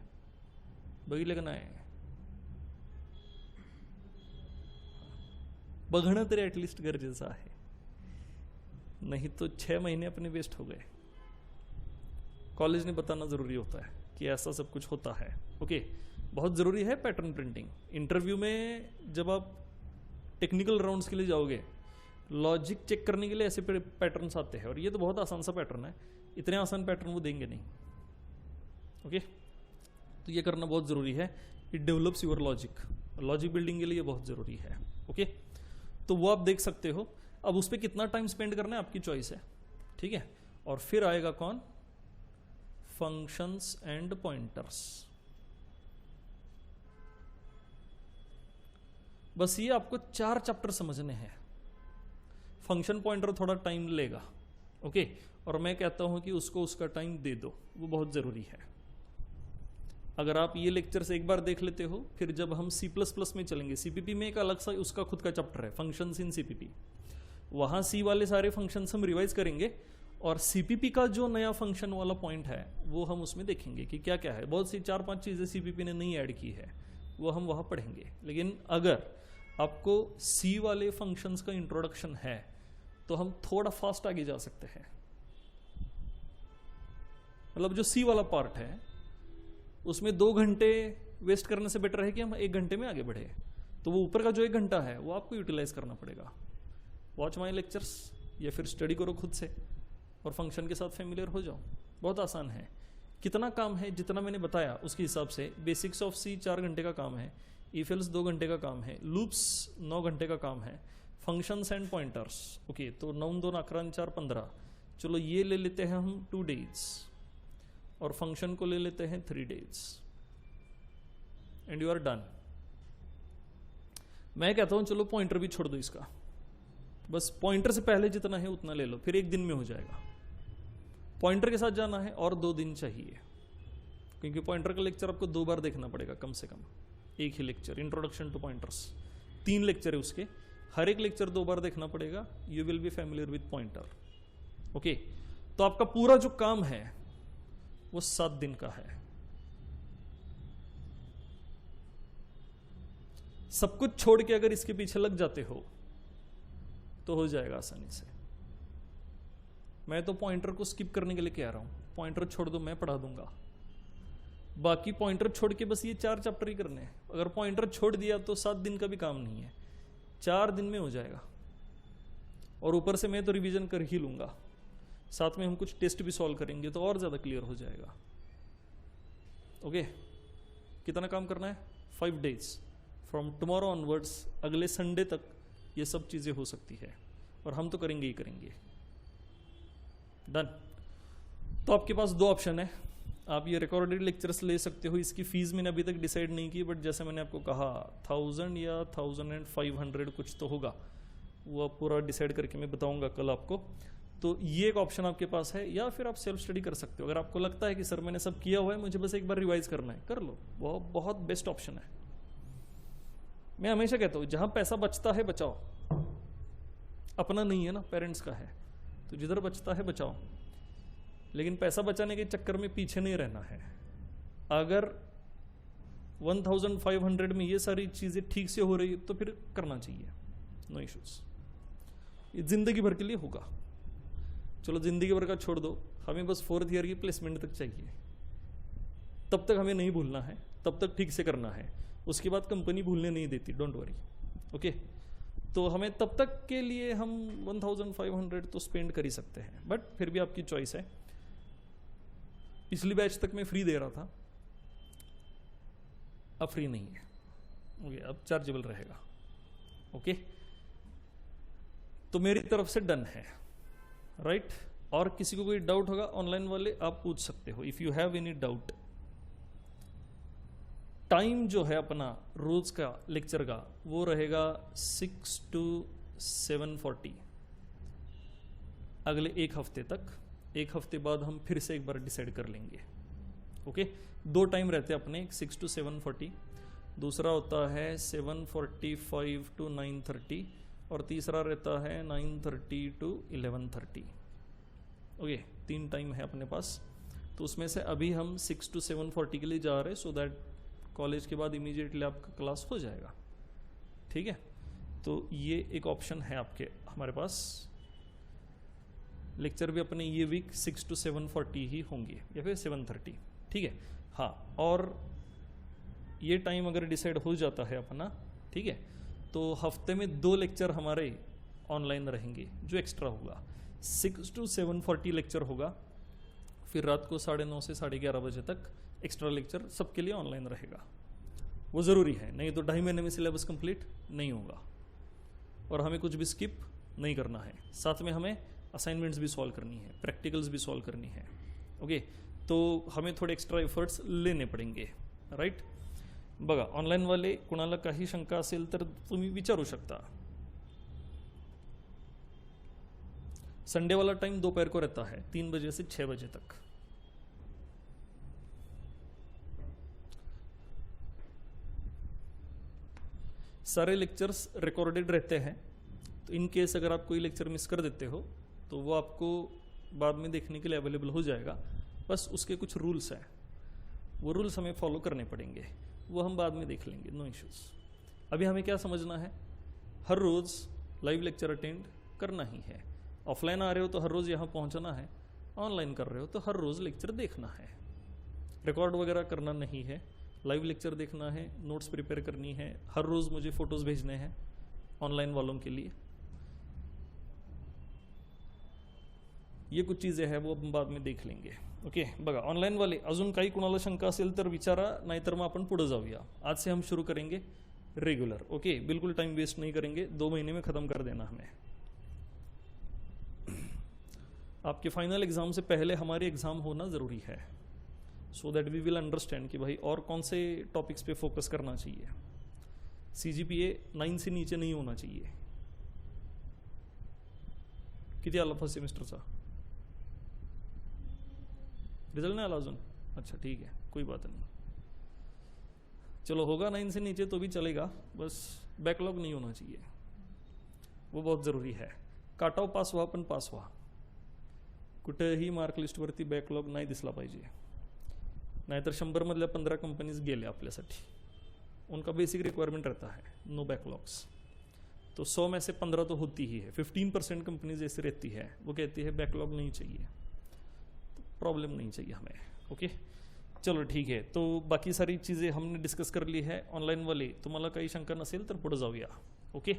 बघी लगना है बघणं तरी ॲटलिस्ट गरजेचं आहे, नहीं तो 6 महीने अपने वेस्ट हो गए। कॉलेज ने बताना ज़रूरी होता है कि ऐसा सब कुछ होता है। ओके, बहुत ज़रूरी है पैटर्न प्रिंटिंग। इंटरव्यू में जब आप टेक्निकल राउंड्स के लिए जाओगे, लॉजिक चेक करने के लिए ऐसे पैटर्न्स आते हैं, और ये तो बहुत आसान सा पैटर्न है, इतने आसान पैटर्न वो देंगे नहीं। ओके, तो ये करना बहुत ज़रूरी है। It develops your logic, logic building के लिए बहुत ज़रूरी है। ओके, तो वो आप देख सकते हो। अब उस पर कितना टाइम स्पेंड करना है आपकी चॉइस है, ठीक है। और फिर आएगा कौन, फंक्शंस एंड पॉइंटर्स। बस ये आपको 4 चैप्टर समझने हैं। फंक्शन पॉइंटर थोड़ा टाइम लेगा, ओके, और मैं कहता हूं कि उसको उसका टाइम दे दो, वो बहुत ज़रूरी है। अगर आप ये लेक्चर से एक बार देख लेते हो, फिर जब हम C++ में चलेंगे, CPP में एक अलग सा उसका खुद का चैप्टर है, फंक्शंस इन CPP, वहाँ C वाले सारे फंक्शंस हम रिवाइज करेंगे, और CPP का जो नया फंक्शन वाला पॉइंट है वो हम उसमें देखेंगे कि क्या क्या है। बहुत सी 4-5 चीज़ें CPP ने नहीं ऐड की है, वो हम वहाँ पढ़ेंगे। लेकिन अगर आपको C वाले फंक्शंस का इंट्रोडक्शन है तो हम थोड़ा फास्ट आगे जा सकते हैं। मतलब जो C वाला पार्ट है उसमें 2 घंटे वेस्ट करने से बेटर है कि हम 1 घंटे में आगे बढ़े। तो वो ऊपर का जो 1 घंटा है वो आपको यूटिलाइज करना पड़ेगा। वॉच माई लेक्चर्स या फिर स्टडी करो खुद से और फंक्शन के साथ फेमिलियर हो जाओ, बहुत आसान है। कितना काम है, जितना मैंने बताया उसके हिसाब से बेसिक्स ऑफ C 4 घंटे का काम है, इफ एल्स 2 घंटे का काम है, लूप्स 9 घंटे का काम है, फंक्शंस एंड पॉइंटर्स, ओके, तो 9 2 11 4 15, चलो ये ले लेते हैं हम 2 days, और फंक्शन को ले लेते हैं 3 days, and you are done. मैं कहता हूं चलो पॉइंटर भी छोड़ दो इसका, बस पॉइंटर से पहले जितना है उतना ले लो, फिर 1 दिन में हो जाएगा। पॉइंटर के साथ जाना है और 2 दिन चाहिए, क्योंकि पॉइंटर का लेक्चर आपको 2 बार देखना पड़ेगा कम से कम। एक ही lecture, introduction to pointers, 3 lecture है उसके, हर एक लेक्चर 2 बार देखना पड़ेगा। You will be familiar with pointer. Okay, तो आपका पूरा जो काम है वो 7 दिन का है। सब कुछ छोड़ के अगर इसके पीछे लग जाते हो तो हो जाएगा आसानी से। मैं तो पॉइंटर को स्किप करने के लिए कह रहा हूं, पॉइंटर छोड़ दो, मैं पढ़ा दूंगा। बाकी पॉइंटर छोड़ के बस ये 4 चैप्टर ही करने हैं। अगर पॉइंटर छोड़ दिया तो 7 दिन का भी काम नहीं है, 4 दिन में हो जाएगा। और ऊपर से मैं तो रिवीजन कर ही लूंगा, साथ में हम कुछ टेस्ट भी सॉल्व करेंगे तो और ज़्यादा क्लियर हो जाएगा। ओके, कितना काम करना है? 5 days, फ्रॉम टुमारो ऑनवर्ड्स, अगले संडे तक ये सब चीज़ें हो सकती है, और हम तो करेंगे ही करेंगे। डन। तो आपके पास 2 ऑप्शन है, आप ये रिकॉर्डेड लेक्चर्स ले सकते हो। इसकी फीस मैंने अभी तक डिसाइड नहीं की, बट जैसे मैंने आपको कहा 1000 या 1500 कुछ तो होगा, वो पूरा डिसाइड करके मैं बताऊंगा कल आपको। तो ये एक ऑप्शन आपके पास है, या फिर आप सेल्फ स्टडी कर सकते हो। अगर आपको लगता है कि सर मैंने सब किया हुआ है, मुझे बस एक बार रिवाइज करना है, कर लो, वो बहुत बेस्ट ऑप्शन है। मैं हमेशा कहता हूँ जहाँ पैसा बचता है बचाओ, अपना नहीं है ना, पेरेंट्स का है, तो जिधर बचता है बचाओ। लेकिन पैसा बचाने के चक्कर में पीछे नहीं रहना है। अगर 1500 में ये सारी चीज़ें ठीक से हो रही तो फिर करना चाहिए, नो इश्यूज। ये जिंदगी भर के लिए होगा। चलो जिंदगी भर का छोड़ दो, हमें बस 4th ईयर की प्लेसमेंट तक चाहिए, तब तक हमें नहीं भूलना है, तब तक ठीक से करना है। उसके बाद कंपनी भूलने नहीं देती, डोंट वरी। ओके, तो हमें तब तक के लिए हम 1500 तो स्पेंड कर ही सकते हैं, बट फिर भी आपकी चॉइस है। पिछली बैच तक मैं फ्री दे रहा था, अब फ्री नहीं है। ओके, अब चार्जेबल रहेगा। ओके, तो मेरी तरफ से डन है, राइट। और किसी को कोई डाउट होगा ऑनलाइन वाले, आप पूछ सकते हो if you have any doubt. Time जो है अपना रोज का लेक्चर का वो रहेगा 6 to 7:40 अगले 1 हफ्ते तक। एक हफ्ते बाद हम फिर से एक बार डिसाइड कर लेंगे। ओके, 2 टाइम रहते हैं अपने, 6 to 7:40, दूसरा होता है 7:45 to 9:30 और तीसरा रहता है 9:30 to 11:30। ओके, 3 टाइम है अपने पास। तो उसमें से अभी हम 6 to 7:40 के लिए जा रहे हैं, सो दैट कॉलेज के बाद इमीडिएटली आपका क्लास हो जाएगा। ठीक है, तो ये एक ऑप्शन है आपके हमारे पास। लेक्चर भी अपने ये वीक 6 to 7:40 ही होंगे या फिर 7:30। ठीक है, हाँ, और ये टाइम अगर डिसाइड हो जाता है अपना, ठीक है, तो हफ्ते में 2 लेक्चर हमारे ऑनलाइन रहेंगे जो एक्स्ट्रा होगा। 6 to 7:40 लेक्चर होगा, फिर रात को 9:30 से 11:30 बजे तक एक्स्ट्रा लेक्चर सबके लिए ऑनलाइन रहेगा। वो ज़रूरी है, नहीं तो 2.5 महीने में सिलेबस कंप्लीट नहीं होगा और हमें कुछ भी स्किप नहीं करना है। साथ में हमें असाइनमेंट्स भी सॉल्व करनी है, प्रैक्टिकल्स भी सॉल्व करनी है। ओके, तो हमें थोडे एक्स्ट्रा एफर्ट्स लेणे पडेंगे, राईट। बघा, ऑनलाईनवाले कुणाला काही शंका असेल तर तुम्ही विचारू शकता। संडे वाला टाइम दोपहर को रहता है 3 बजे से 6 बजे तक। सारे लेक्चर्स रिकॉर्डेड रहते हैं, तो इन केस अगर आप कोई लेक्चर मिस कर देते हो तो वो आपको बाद में देखने के लिए अवेलेबल हो जाएगा। बस उसके कुछ रूल्स हैं, वो रूल्स हमें फॉलो करने पड़ेंगे, वो हम बाद में देख लेंगे, नो इश्यूज। अभी हमें क्या समझना है, हर रोज़ लाइव लेक्चर अटेंड करना ही है। ऑफलाइन आ रहे हो तो हर रोज़ यहाँ पहुँचना है, ऑनलाइन कर रहे हो तो हर रोज़ लेक्चर देखना है। रिकॉर्ड वगैरह करना नहीं है, लाइव लेक्चर देखना है, नोट्स प्रिपेयर करनी है, हर रोज़ मुझे फ़ोटोज़ भेजने हैं ऑनलाइन वालों के लिए। ये कुछ चीज़ें हैं, वो हम बाद में देख लेंगे। ओके, बघा, ऑनलाइन वाले अजून काही कुणाला शंका असेल तर विचारा, नाहीतर मग आपण पुढे जाऊया। आज से हम शुरू करेंगे रेगुलर। ओके, बिल्कुल टाइम वेस्ट नहीं करेंगे, 2 महीने में ख़त्म कर देना हमें। आपके फाइनल एग्ज़ाम से पहले हमारे एग्ज़ाम होना ज़रूरी है, so that we will understand कि भाई और कौन से टॉपिक्स पे फोकस करना चाहिए। CGPA 9 से नीचे नहीं होना चाहिए। किती आला फर्स्ट सेमिस्टरचा रिजल्ट नहीं आला अजून? अच्छा, ठीक है, कोई बात नहीं, चलो होगा 9 से नीचे तो भी चलेगा, बस बैकलॉग नहीं होना चाहिए, वो बहुत ज़रूरी है। काट ऑफ पास व्हा पण पास व्हा, कुठेही मार्क लिस्टवरती बॅकलॉग नाही दिसला पाहिजे, नाहीतर 100 मधल्या 15 कंपनीज गेले आपल्यासाठी। उनका बेसिक रिक्वायरमेंट रहता है नो बैकलॉग्स, तो 100 में से 15 तो होती ही है। 15% कंपनीज ऐसी रहती है, वो कहती है बैकलॉग नहीं चाहिए, तो प्रॉब्लम नहीं चाहिए हमें। ओके, चलो ठीक है, तो बाकी सारी चीज़ें हमने डिस्कस कर ली है। ऑनलाइन वाले तुम्हाला काही शंका नसेल तर पुढे जाऊया। ओके,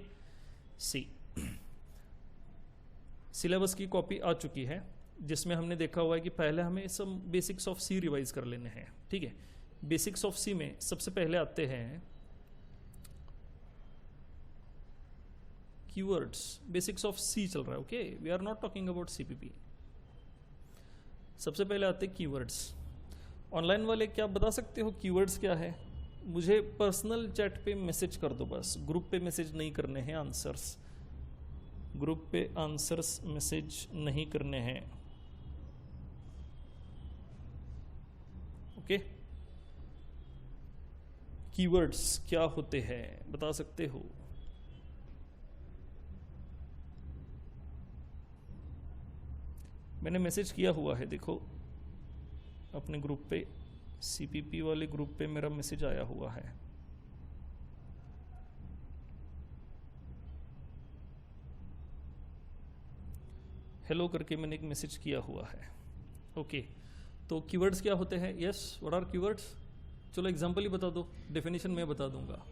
सिलेबस की कॉपी आ चुकी है, जिसमें हमने देखा हुआ है कि पहले हमें सब बेसिक्स ऑफ सी रिवाइज कर लेने हैं। ठीक है, बेसिक्स ऑफ सी में सबसे पहले आते हैं कीवर्ड्स। बेसिक्स ऑफ सी चल रहा है, okay, we are not talking about CPP। सबसे पहले आते हैं कीवर्ड्स। ऑनलाइन वाले क्या बता सकते हो कीवर्ड्स क्या है? मुझे पर्सनल चैट पे मैसेज कर दो, बस ग्रुप पे मैसेज नहीं करने हैं आंसर्स, ग्रुप पे आंसर्स मैसेज नहीं करने हैं। ओके, कीवर्ड्स क्या होते हैं बता सकते हो? मैंने मैसेज किया हुआ है, देखो अपने ग्रुप पे, CPP वाले ग्रुप पे मेरा मैसेज आया हुआ है। हेलो करके मैंने एक मैसेज किया हुआ है। ओके, तो कीवर्ड्स क्या होते हैं? Yes, what are keywords? चलो एग्जांपल ही बता दो, डेफिनेशन मैं बता दूंगा।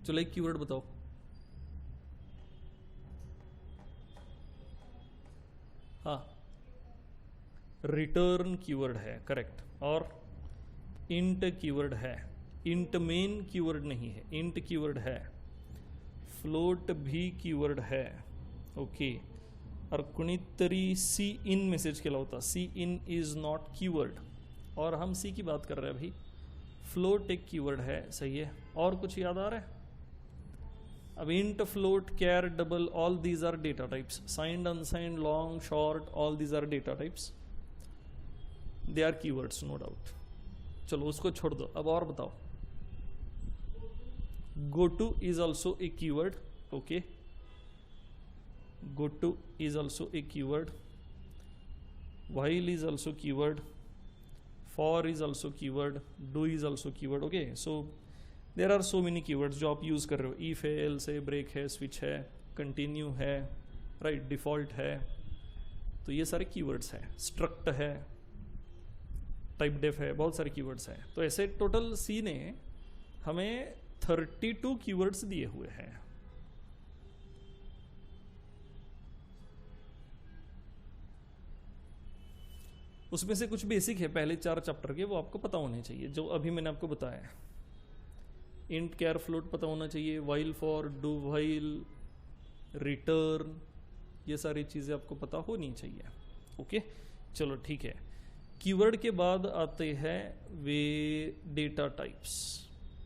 चलो एक कीवर्ड बताओ। हाँ, रिटर्न कीवर्ड है, करेक्ट। और इंट कीवर्ड है, इंट मेन कीवर्ड नहीं है, इंट कीवर्ड है। फ्लोट भी कीवर्ड है, ओके। और कुणीतरी सी इन मैसेज केला होता, सी इन इज नॉट कीवर्ड, और हम सी की बात कर रहे हैं अभी। फ्लोट एक कीवर्ड है, सही है। और कुछ याद आ रहा है? अब int, float, char, double, all these are data types. Signed, unsigned, long, short, all these are data types. They are keywords, no doubt. चलो उसको छोड़ दो, अब और बताओ. Goto is also a keyword. Okay. Goto is also a keyword. While is also keyword. For is also keyword. Do is also keyword. Okay. So there are so many keywords जो आप use कर रहे हो. If है, else है, break है, switch है, continue है, राइट, डिफ़ॉल्ट है. तो ये सारे कीवर्ड्स हैं. स्ट्रक्ट है, टाइप डेफ है, बहुत सारे कीवर्ड्स हैं. तो ऐसे टोटल सी ने हमें 32 कीवर्ड्स दिए हुए हैं. उसमें से कुछ बेसिक है पहले 4 चैप्टर के, वो आपको पता होने चाहिए जो अभी मैंने आपको बताया. इंट, कैर, फ्लोट पता होना चाहिए. While, for, do while, return, ये सारी चीज़ें आपको पता होनी चाहिए. ओके, चलो ठीक है. कीवर्ड के बाद आते हैं वे data types.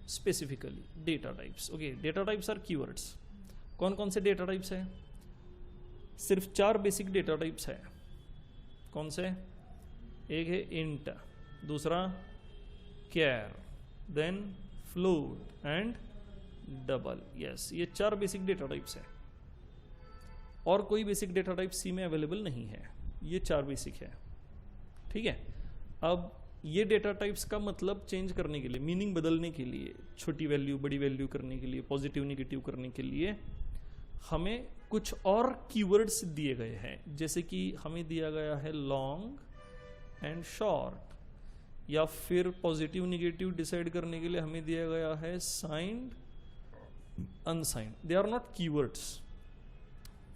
Specifically data types. Okay, data types are keywords. कौन कौन से डेटा टाइप्स हैं? सिर्फ 4 बेसिक डेटा टाइप्स है. कौन से? एक है इंट, दूसरा char, then float and double. Yes, ये 4 बेसिक डेटा टाइप्स है. और कोई बेसिक डेटा टाइप सी में अवेलेबल नहीं है. ये 4 बेसिक है. ठीक है. अब ये डेटा टाइप्स का मतलब चेंज करने के लिए, मीनिंग बदलने के लिए, छोटी वैल्यू बड़ी वैल्यू करने के लिए, पॉजिटिव निगेटिव करने के लिए हमें कुछ और कीवर्ड्स दिए गए हैं. जैसे कि हमें दिया गया है लॉन्ग एंड शॉर्ट, या फिर पॉजिटिव निगेटिव डिसाइड करने के लिए हमें दिया गया है signed, unsigned. They are not keywords,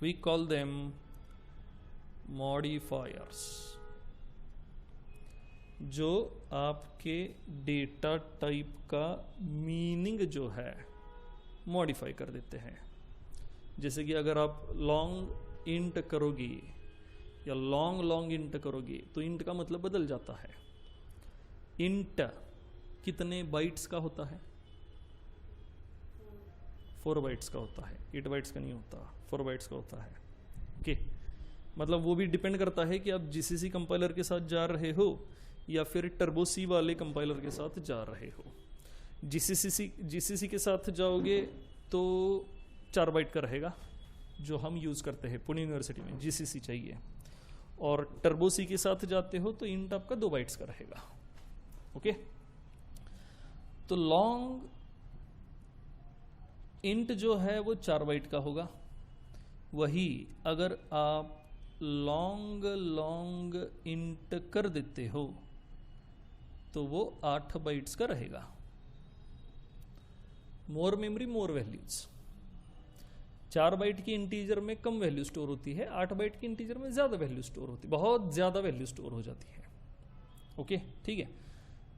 we call them modifiers, जो आपके डेटा टाइप का मीनिंग जो है मॉडिफाई कर देते हैं. जैसे कि अगर आप लॉन्ग इंट करोगे या लॉन्ग इंट करोगे तो इंट का मतलब बदल जाता है. इंट कितने बाइट्स का होता है? 4 बाइट्स का होता है. 8 बाइट्स का नहीं होता, 4 बाइट्स का होता है. ओके, मतलब वो भी डिपेंड करता है कि आप जीसीसी कंपाइलर के साथ जा रहे हो या फिर टर्बो सी वाले कंपाइलर के साथ जा रहे हो. जीसीसी के साथ जाओगे तो 4 बाइट का रहेगा, जो हम यूज़ करते हैं पुणे यूनिवर्सिटी में. जीसीसी चाहिए. और टर्बो सी के साथ जाते हो तो इंट आपका 2 बाइट्स का रहेगा. ओके, तो लॉन्ग इंट जो है वो 4 बाइट का होगा. वही अगर आप लॉन्ग इंट कर देते हो तो वो 8 बाइट्स का रहेगा. मोर मेमोरी मोर वैल्यूज. 4 बाइट की इंटीजर में कम वैल्यू स्टोर होती है, 8 बाइट की इंटीजर में ज़्यादा वैल्यू स्टोर होती है, बहुत ज़्यादा वैल्यू स्टोर हो जाती है. ओके, ठीक है.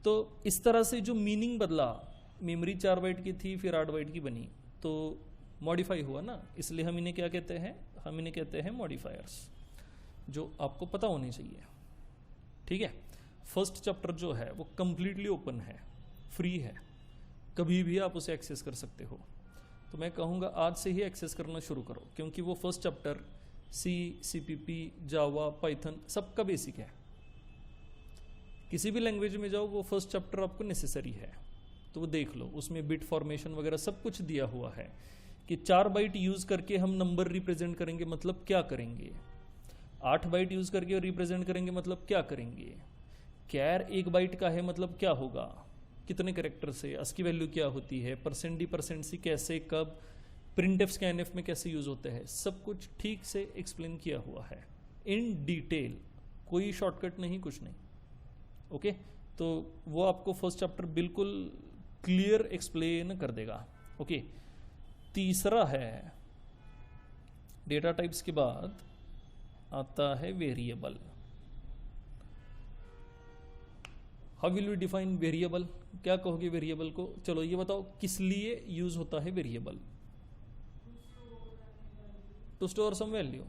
तो इस तरह से जो मीनिंग बदला, मेमोरी 4 बाइट की थी फिर 8 बाइट की बनी, तो मॉडिफाई हुआ ना. इसलिए हम इन्हें क्या कहते हैं? हम इन्हें कहते हैं मॉडिफायर्स, जो आपको पता होने चाहिए. ठीक है. फर्स्ट चैप्टर जो है वो कंप्लीटली ओपन है, फ्री है, कभी भी आप उसे एक्सेस कर सकते हो. तो मैं कहूँगा आज से ही एक्सेस करना शुरू करो, क्योंकि वो फर्स्ट चैप्टर सी, CPP, जावा, पाइथन सबका बेसिक है. किसी भी लैंग्वेज में जाओ वो फर्स्ट चैप्टर आपको नेसेसरी है. तो वो देख लो, उसमें बिट फॉर्मेशन वगैरह सब कुछ दिया हुआ है कि 4 बाइट यूज़ करके हम नंबर रिप्रेजेंट करेंगे मतलब क्या करेंगे, 8 बाइट यूज़ करके रिप्रेजेंट करेंगे मतलब क्या करेंगे, कैर 1 बाइट का है मतलब क्या होगा, कितने कैरेक्टर से, ASCII वैल्यू क्या होती है, %d %c कैसे, कब, प्रिंटफ स्कैनफ में कैसे यूज़ होते हैं, सब कुछ ठीक से एक्सप्लेन किया हुआ है इन डिटेल. कोई शॉर्टकट नहीं, कुछ नहीं. ओके, तो वो आपको फर्स्ट चैप्टर बिल्कुल क्लियर एक्सप्लेन कर देगा. ओके, तीसरा है डेटा टाइप्स के बाद आता है variable. How will you define variable? क्या कहोगे वेरिएबल को? चलो ये बताओ किस लिए यूज होता है variable? To store some value.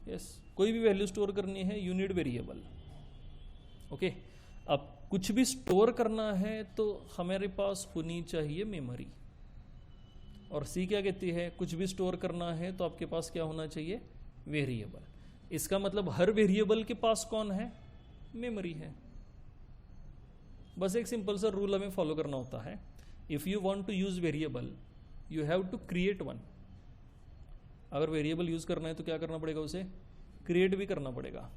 Yes, कोई भी वैल्यू स्टोर करनी है यू नीड वेरिएबल. ओके, अब कुछ भी स्टोर करना है तो हमारे पास होनी चाहिए मेमोरी. और सी क्या कहती है, कुछ भी स्टोर करना है तो आपके पास क्या होना चाहिए, वेरिएबल। इसका मतलब हर वेरिएबल के पास कौन है, मेमोरी है। बस एक सिंपल सा रूल हमें फॉलो करना होता है, if you want to use variable you have to create one. अगर वेरिएबल यूज करना है तो क्या करना पड़ेगा, उसे क्रिएट भी करना पड़ेगा।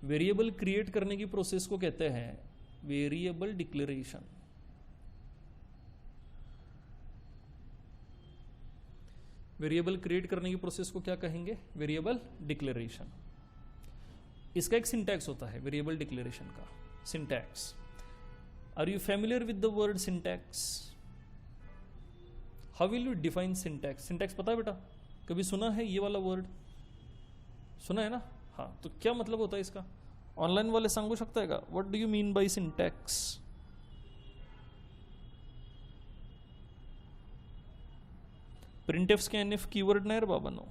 वेरिएबल क्रिएट करने की प्रोसेस को कहते हैं वेरिएबल डिक्लेरेशन। वेरिएबल क्रिएट करने की प्रोसेस को क्या कहेंगे, वेरिएबल डिक्लेरेशन। इसका एक सिंटैक्स होता है वेरिएबल डिक्लेरेशन का, syntax. Are you familiar with the word syntax? How will you define syntax? Syntax पता है बेटा, कभी सुना है ये वाला वर्ड, सुना है ना? हाँ, तो क्या मतलब होता है इसका, ऑनलाइन वाले सांगू शकताय का, what do you mean by syntax? Printf scanf keyword नाही रे बाबांनो.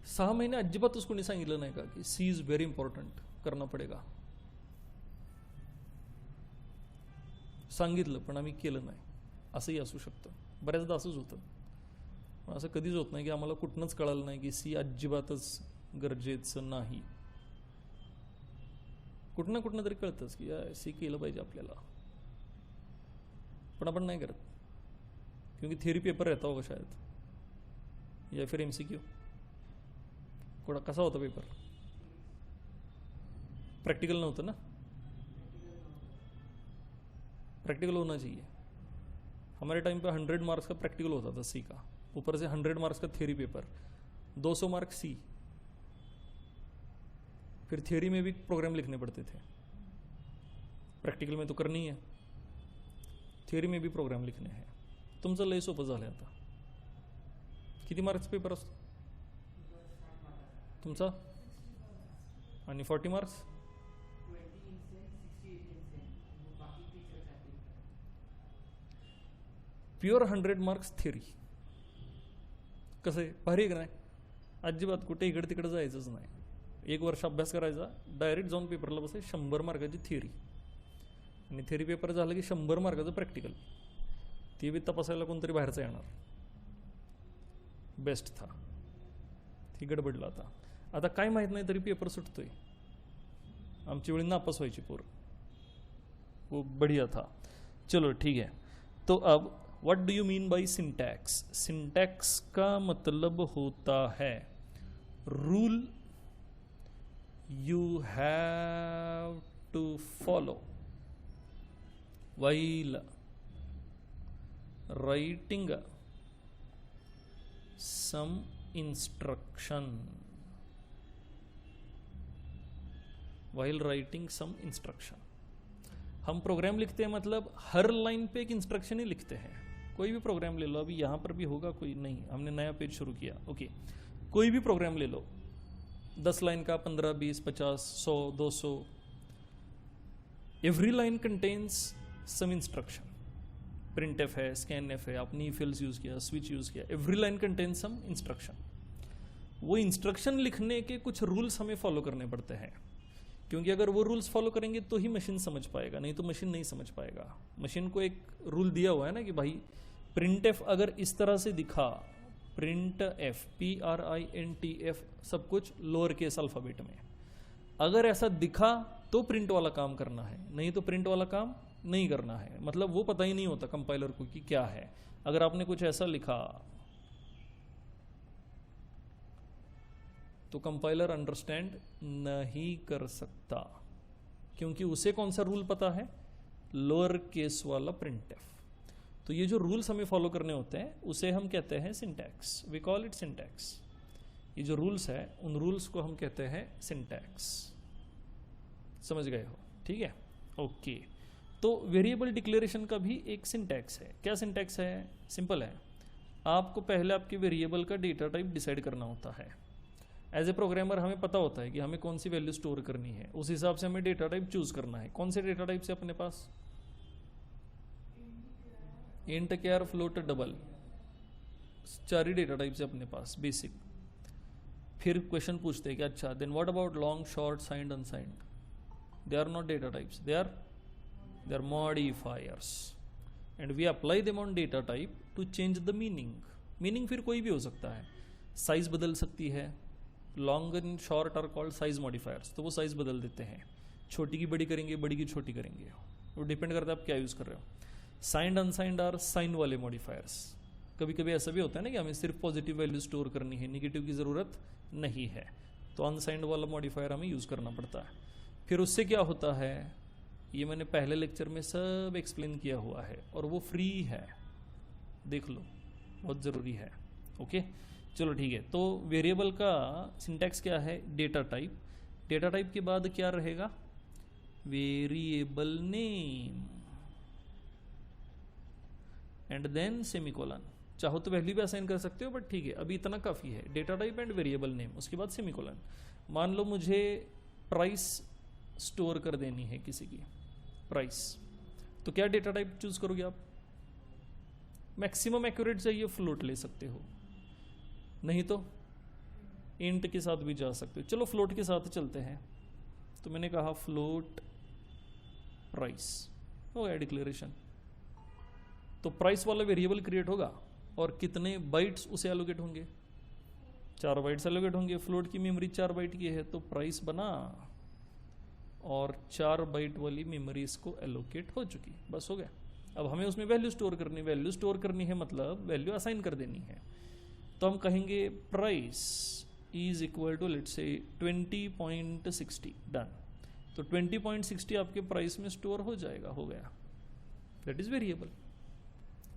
6 महिने अजिबातच कोणी सांगितलं नाही का की सी इज व्हेरी इंपॉर्टंट करना पडेगा. सांगितलं पण आम्ही केलं नाही, असंही असू शकतं. बऱ्याचदा असंच होतं. पण असं कधीच होत नाही की आम्हाला कुठनंच कळालं नाही की सी अजिबातच गरजेचं नाही. कुठं ना कुठं तरी कळतंच की सी केलं पाहिजे आपल्याला, पण आपण नाही करत. क्योंकि थियरी पेपर रहता होगा शायद, या फिर एमसीक्यू. कोणा कसा होता पेपर? प्रैक्टिकल नव्हतं ना? प्रैक्टिकल होना चाहिए. हमारे टाइम पे 100 मार्क्स का प्रैक्टिकल होता था सी का, ऊपर से 100 मार्क्स का थियरी पेपर, 200 मार्क्स सी. फिर थियरी में भी प्रोग्राम लिखने पड़ते थे. प्रैक्टिकल में तो करनी है, थियरी में भी प्रोग्राम लिखने हैं. तुमचं लय सोपं झालं आता. किती मार्क्स पेपर असतो तुमचा? आणि 40 मार्क्स? Pure 100 marks theory. कसं आहे, भारी आहे का नाही? अजिबात कुठे इकडे तिकडे जायचंच नाही. 1 वर्ष अभ्यास करायचा, डायरेक्ट जाऊन पेपरला बसायचं. 100 मार्काची थिअरी, आणि थिअरी पेपर झालं की 100 मार्काचं प्रॅक्टिकल. ती बी तपासायला कोणतरी बाहेरचं येणार. बेस्ट था. ती गडबडलं आता. आता काय माहीत नाही तरी पेपर सुटतोय. आमची वेळी नापास व्हायची पोर. वो बढ़िया था. चलो ठीक है. तो अब what do you mean by syntax? Syntax का मतलब होता है rule you have to follow while writing some instruction. while writing some instruction. हम प्रोग्राम लिखते हैं मतलब हर लाइन पे एक इंस्ट्रक्शन ही लिखते हैं. कोई भी प्रोग्राम ले लो, अभी यहाँ पर भी होगा कोई, नहीं हमने नया पेज शुरू किया. ओके, कोई भी प्रोग्राम ले लो, 10 लाइन का, 15, 20, 50, 100, 200. Every line contains some instruction. Printf है, स्कैनएफ है, आपने इफ-एल्स यूज किया, स्विच यूज किया. Every line contains some instruction. वो इंस्ट्रक्शन लिखने के कुछ रूल्स हमें फॉलो करने पड़ते हैं, क्योंकि अगर वो रूल्स फॉलो करेंगे तो ही मशीन समझ पाएगा, नहीं तो मशीन नहीं समझ पाएगा. मशीन को एक रूल दिया हुआ है ना कि भाई प्रिंटएफ अगर इस तरह से दिखा, प्रिंट एफ, PRINTF, सब कुछ लोअर केस अल्फ़ाबेट में, अगर ऐसा दिखा तो प्रिंट वाला काम करना है, नहीं तो प्रिंट वाला काम नहीं करना है. मतलब वो पता ही नहीं होता कंपाइलर को कि क्या है. अगर आपने कुछ ऐसा लिखा तो कंपाइलर अंडरस्टैंड नहीं कर सकता, क्योंकि उसे कौन सा रूल पता है, लोअर केस वाला प्रिंटएफ. तो ये जो रूल्स हमें फॉलो करने होते हैं उसे हम कहते हैं syntax. We call it syntax. ये जो रूल्स है उन रूल्स को हम कहते हैं सिंटैक्स. समझ गए हो? ठीक है, ओके. तो वेरिएबल डिक्लेरेशन का भी एक सिंटैक्स है. क्या सिंटैक्स है? सिंपल है. आपको पहले आपके वेरिएबल का डेटा टाइप डिसाइड करना होता है. एज ए प्रोग्रामर हमें पता होता है कि हमें कौन सी वैल्यू स्टोर करनी है, उस हिसाब से हमें डेटा टाइप चूज करना है. कौन से डेटा टाइप से अपने पास? इंट, कैर, फ्लोट, डबल, 4 ही डेटा टाइप से अपने पास बेसिक. फिर क्वेश्चन पूछते हैं कि अच्छा then what about long, short, signed, unsigned. they are not data types, they are modifiers and we apply them on data type to change the meaning फिर कोई भी हो सकता है, साइज बदल सकती है, long and short are called size modifiers, तो वो साइज बदल देते हैं, छोटी की बड़ी करेंगे, बड़ी की छोटी करेंगे, वो डिपेंड करता है आप क्या यूज़ कर रहे हो। साइंड अनसाइंड आर साइन वाले मॉडिफायर्स, कभी कभी ऐसा भी होता है ना कि हमें सिर्फ पॉजिटिव वैल्यू स्टोर करनी है, निगेटिव की ज़रूरत नहीं है, तो अनसाइंड वाला मॉडिफायर हमें यूज़ करना पड़ता है। फिर उससे क्या होता है, ये मैंने पहले लेक्चर में सब एक्सप्लेन किया हुआ है और वो फ्री है, देख लो, बहुत ज़रूरी है। ओके चलो ठीक है, तो वेरिएबल का सिंटैक्स क्या है, डेटा टाइप, डेटा टाइप के बाद क्या रहेगा, variable name and then semicolon. चाहो तो वैल्यू भी असाइन कर सकते हो बट ठीक है, अभी इतना काफ़ी है, data type and variable name, उसके बाद सेमीकोलन। मान लो मुझे प्राइस स्टोर कर देनी है किसी की, प्राइस, तो क्या डेटा टाइप चूज करोगे आप, मैक्सिमम एक्यूरेट चाहिए फ्लोट ले सकते हो, नहीं तो इंट के साथ भी जा सकते हो। चलो फ्लोट के साथ चलते हैं, तो मैंने कहा फ्लोट प्राइस, हो गया डिक्लेरेशन, तो प्राइस वाला वेरिएबल क्रिएट होगा और कितने बाइट्स उसे एलोकेट होंगे, 4 बाइट्स एलोकेट होंगे। फ्लोट की मेमोरी 4 बाइट की है तो प्राइस बना और 4 बाइट वाली मेमोरी इसको एलोकेट हो चुकी, बस हो गया। अब हमें उसमें वैल्यू स्टोर करनी है मतलब वैल्यू असाइन कर देनी है, तो हम कहेंगे price is equal to let's say 20.60, done. तो 20.60 आपके प्राइस में स्टोर हो जाएगा, हो गया, दैट इज वेरिएबल,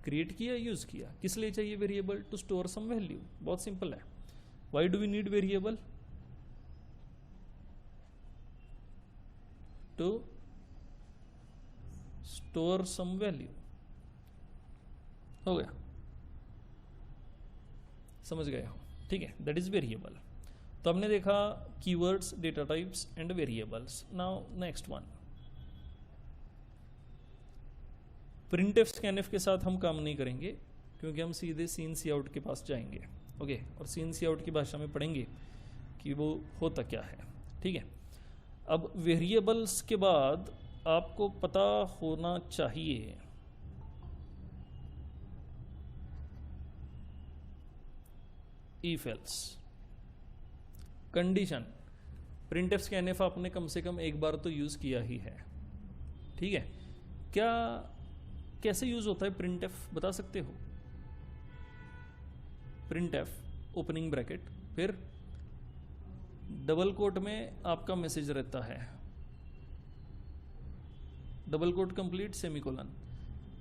क्रिएट किया, यूज किया। किस लिए चाहिए variable, to store some value, बहुत सिंपल है। Why do we need variable, to store some value, हो गया, समझ गए हो, ठीक है, दैट इज वेरिएबल। तो हमने देखा keywords, data types and variables. Now next one, printf scanf के साथ हम काम नहीं करेंगे क्योंकि हम सीधे सीन सी आउट के पास जाएंगे, ओके, और सीन सी आउट की भाषा में पढ़ेंगे कि वो होता क्या है, ठीक है। अब वेरिएबल्स के बाद आपको पता होना चाहिए if else condition. Printf scanf आपने कम से कम एक बार तो यूज किया ही है, ठीक है। क्या कैसे यूज होता है प्रिंटफ, बता सकते हो, प्रिंटफ ओपनिंग ब्रैकेट, फिर डबल कोट में आपका मैसेज रहता है, double quote complete semicolon,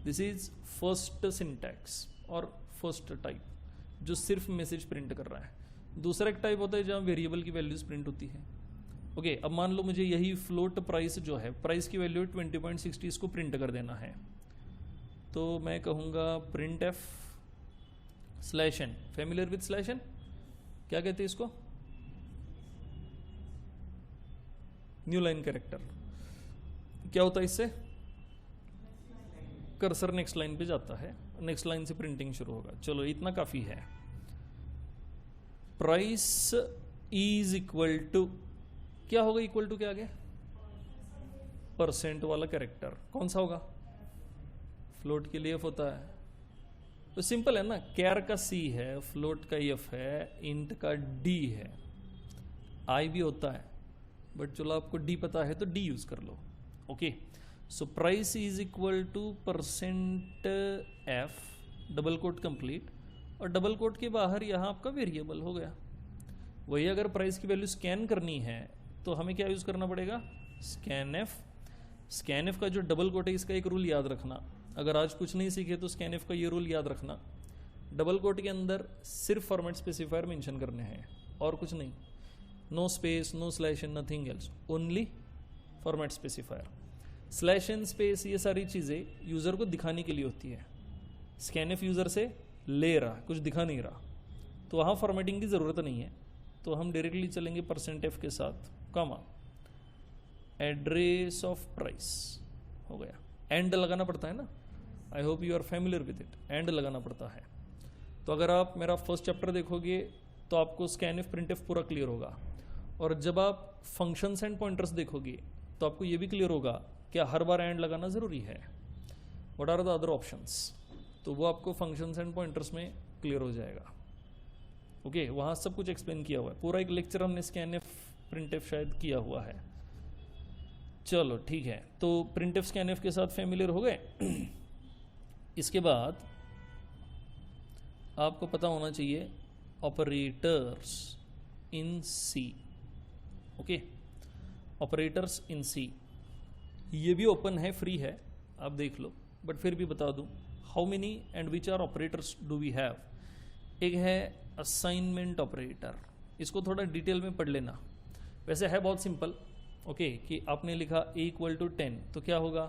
this is first syntax और फर्स्ट टाइप जो सिर्फ मैसेज प्रिंट कर रहा है। दूसरा एक टाइप होता है जहां वेरिएबल की वैल्यूज प्रिंट होती है, ओके। अब मान लो मुझे यही फ्लोट प्राइस जो है, प्राइस की वैल्यू 20.60 इसको प्रिंट कर देना है, तो मैं कहूँगा printf slash N, familiar with slash N, क्या कहते हैं इसको, न्यू लाइन कैरेक्टर। क्या होता है इससे, कर्सर नेक्स्ट लाइन पे जाता है, नेक्स्ट लाइन से प्रिंटिंग शुरू होगा। चलो इतना काफी है। प्राइस इज इक्वल टू, क्या होगा इक्वल टू के आगे, परसेंट वाला कैरेक्टर, कौन सा होगा, फ्लोट के लिए एफ होता है, तो सिंपल है ना, कैर का सी है, फ्लोट का एफ है, इंट का डी है, आई भी होता है बट चलो आपको डी पता है तो डी यूज कर लो, okay. So price is equal to percent F, double quote complete, और डबल कोट के बाहर यहाँ आपका वेरिएबल हो गया। वही अगर प्राइस की वैल्यू स्कैन करनी है तो हमें क्या यूज करना पड़ेगा, स्कैन एफ। स्कैन एफ का जो डबल कोट है इसका एक रूल याद रखना, अगर आज कुछ नहीं सीखे तो स्कैन एफ का ये रूल याद रखना, डबल कोट के अंदर सिर्फ फॉर्मेट स्पेसिफायर मेंशन करने हैं और कुछ नहीं, no space, no slash n, nothing else, only format specifier. Slash n, space, ये सारी चीज़ें यूज़र को दिखाने के लिए होती है। स्कैन एफ यूज़र से ले रहा, कुछ दिखा नहीं रहा, तो वहाँ फॉर्मेटिंग की ज़रूरत नहीं है, तो हम डायरेक्टली चलेंगे परसेंट एफ के साथ, कॉमा, एड्रेस ऑफ प्राइस, हो गया। एंड लगाना पड़ता है ना, I hope you are familiar with it, and लगाना पड़ता है। तो अगर आप मेरा फर्स्ट चैप्टर देखोगे तो आपको स्कैन एफ प्रिंट एफ पूरा क्लियर होगा, और जब आप फंक्शंस एंड पॉइंटर्स देखोगे तो आपको ये भी क्लियर होगा क्या हर बार एंड लगाना ज़रूरी है, what are the other options, तो वो आपको फंक्शंस एंड पॉइंटर्स में क्लियर हो जाएगा। ओके, वहाँ सब कुछ एक्सप्लेन किया हुआ है, पूरा एक लेक्चर हमने स्कैनएफ प्रिंटएफ शायद किया हुआ है। चलो ठीक है, तो प्रिंटएफ स्कैनएफ के साथ फेमिलियर हो गए। इसके बाद आपको पता होना चाहिए operators in C. Okay, operators in C, ये भी ओपन है, फ्री है, आप देख लो, बट फिर भी बता दूं, how many and which are operators do we have. एक है असाइनमेंट ऑपरेटर, इसको थोड़ा डिटेल में पढ़ लेना, वैसे है बहुत सिंपल। ओके, कि आपने लिखा a इक्वल टू 10, तो क्या होगा,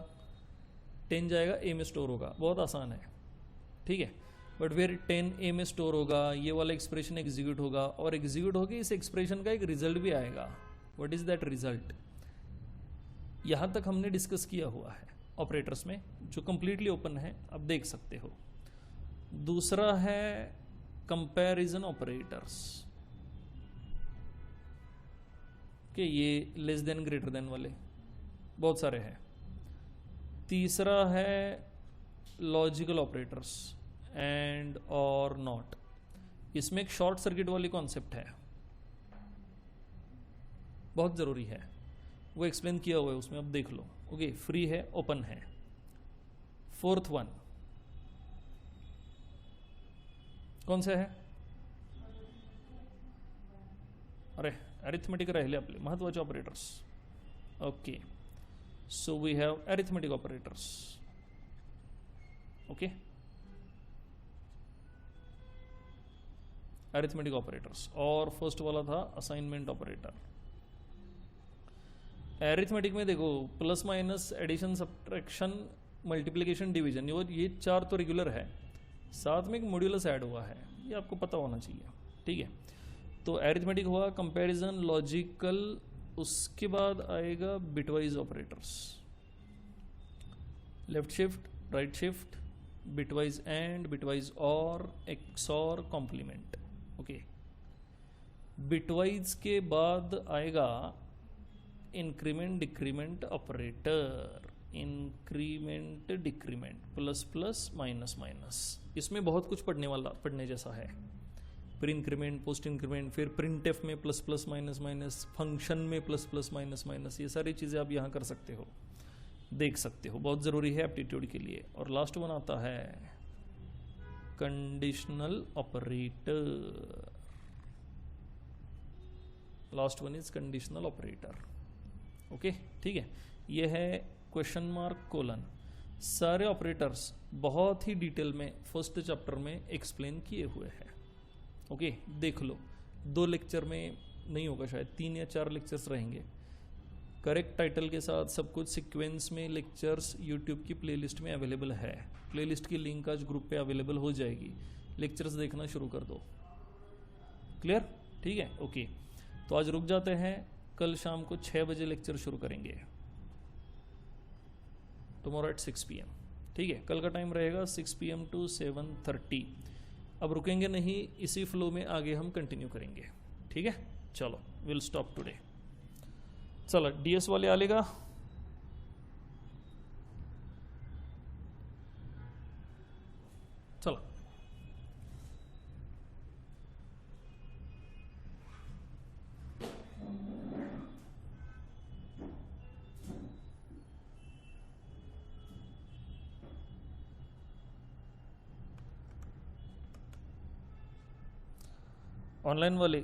10 जाएगा a में स्टोर होगा, बहुत आसान है, ठीक है। बट फिर 10 a में स्टोर होगा, ये वाला एक्सप्रेशन एग्जीक्यूट होगा, और एग्जीक्यूट होके इस एक्सप्रेशन का एक रिजल्ट भी आएगा। व्हाट इज दैट रिजल्ट, यहां तक हमने डिस्कस किया हुआ है ऑपरेटर्स में, जो कंप्लीटली ओपन है, आप देख सकते हो। दूसरा है कंपैरिजन ऑपरेटर्स, कि ये लेस देन ग्रेटर देन वाले बहुत सारे हैं। तीसरा है लॉजिकल ऑपरेटर्स, एंड और नॉट, इसमें एक शॉर्ट सर्किट वाली कॉन्सेप्ट है, बहुत ज़रूरी है, वो एक्सप्लेन किया हुआ है उसमें, अब देख लो। ओके, फ्री है, ओपन है। फोर्थ वन कौन सा है, अरे अरिथमेटिक राहिले आपले महत्वाचे operators. Okay, so we have arithmetic operators. Okay, arithmetic operators, और फर्स्ट वाला था असाइनमेंट ऑपरेटर। अरिथमेटिक में देखो plus minus, addition, subtraction, multiplication, division, ये चार तो रेगुलर है, साथ में एक मॉड्यूलस ऐड हुआ है, ये आपको पता होना चाहिए, ठीक है। तो अरिथमेटिक हुआ, कंपैरिजन, लॉजिकल, उसके बाद आएगा bitwise operators, left shift, right shift, bitwise and, bitwise और, एक्सॉर, कॉम्प्लीमेंट। ओके, बिटवाइज के बाद आएगा increment decrement operator, increment decrement, plus plus, minus minus, इसमें बहुत कुछ पढ़ने जैसा है। फिर इंक्रीमेंट, पोस्ट इंक्रीमेंट, फिर प्रिंटएफ में plus plus minus minus, function में प्लस प्लस माइनस माइनस, ये सारी चीज़ें आप यहाँ कर सकते हो, देख सकते हो, बहुत ज़रूरी है एप्टीट्यूड के लिए। और लास्ट वन आता है conditional operator, last one is conditional operator. Okay, ठीक है, ये है क्वेश्चन मार्क कोलन, सारे ऑपरेटर्स बहुत ही डिटेल में फर्स्ट चैप्टर में एक्सप्लेन किए हुए हैं। ओके, देख लो, 2 लेक्चर में नहीं होगा, शायद 3 या 4 लेक्चर्स रहेंगे, करेक्ट टाइटल के साथ सब कुछ सीक्वेंस में लेक्चर्स यूट्यूब की प्लेलिस्ट में अवेलेबल है। प्लेलिस्ट की लिंक आज ग्रुप पे अवेलेबल हो जाएगी, लेक्चर्स देखना शुरू कर दो। क्लियर, ठीक है। ओके, तो आज रुक जाते हैं, कल शाम को 6 बजे लेक्चर शुरू करेंगे, टुमारो एट 6 PM, ठीक है। कल का टाइम रहेगा 6 PM to 7:30। अब रुकेंगे नहीं, इसी फ्लो में आगे हम कंटिन्यू करेंगे, ठीक है। चलो, विल स्टॉप टुडे। चलो, डीएस वाले आलेगा, चलो। ऑनलाइन वाले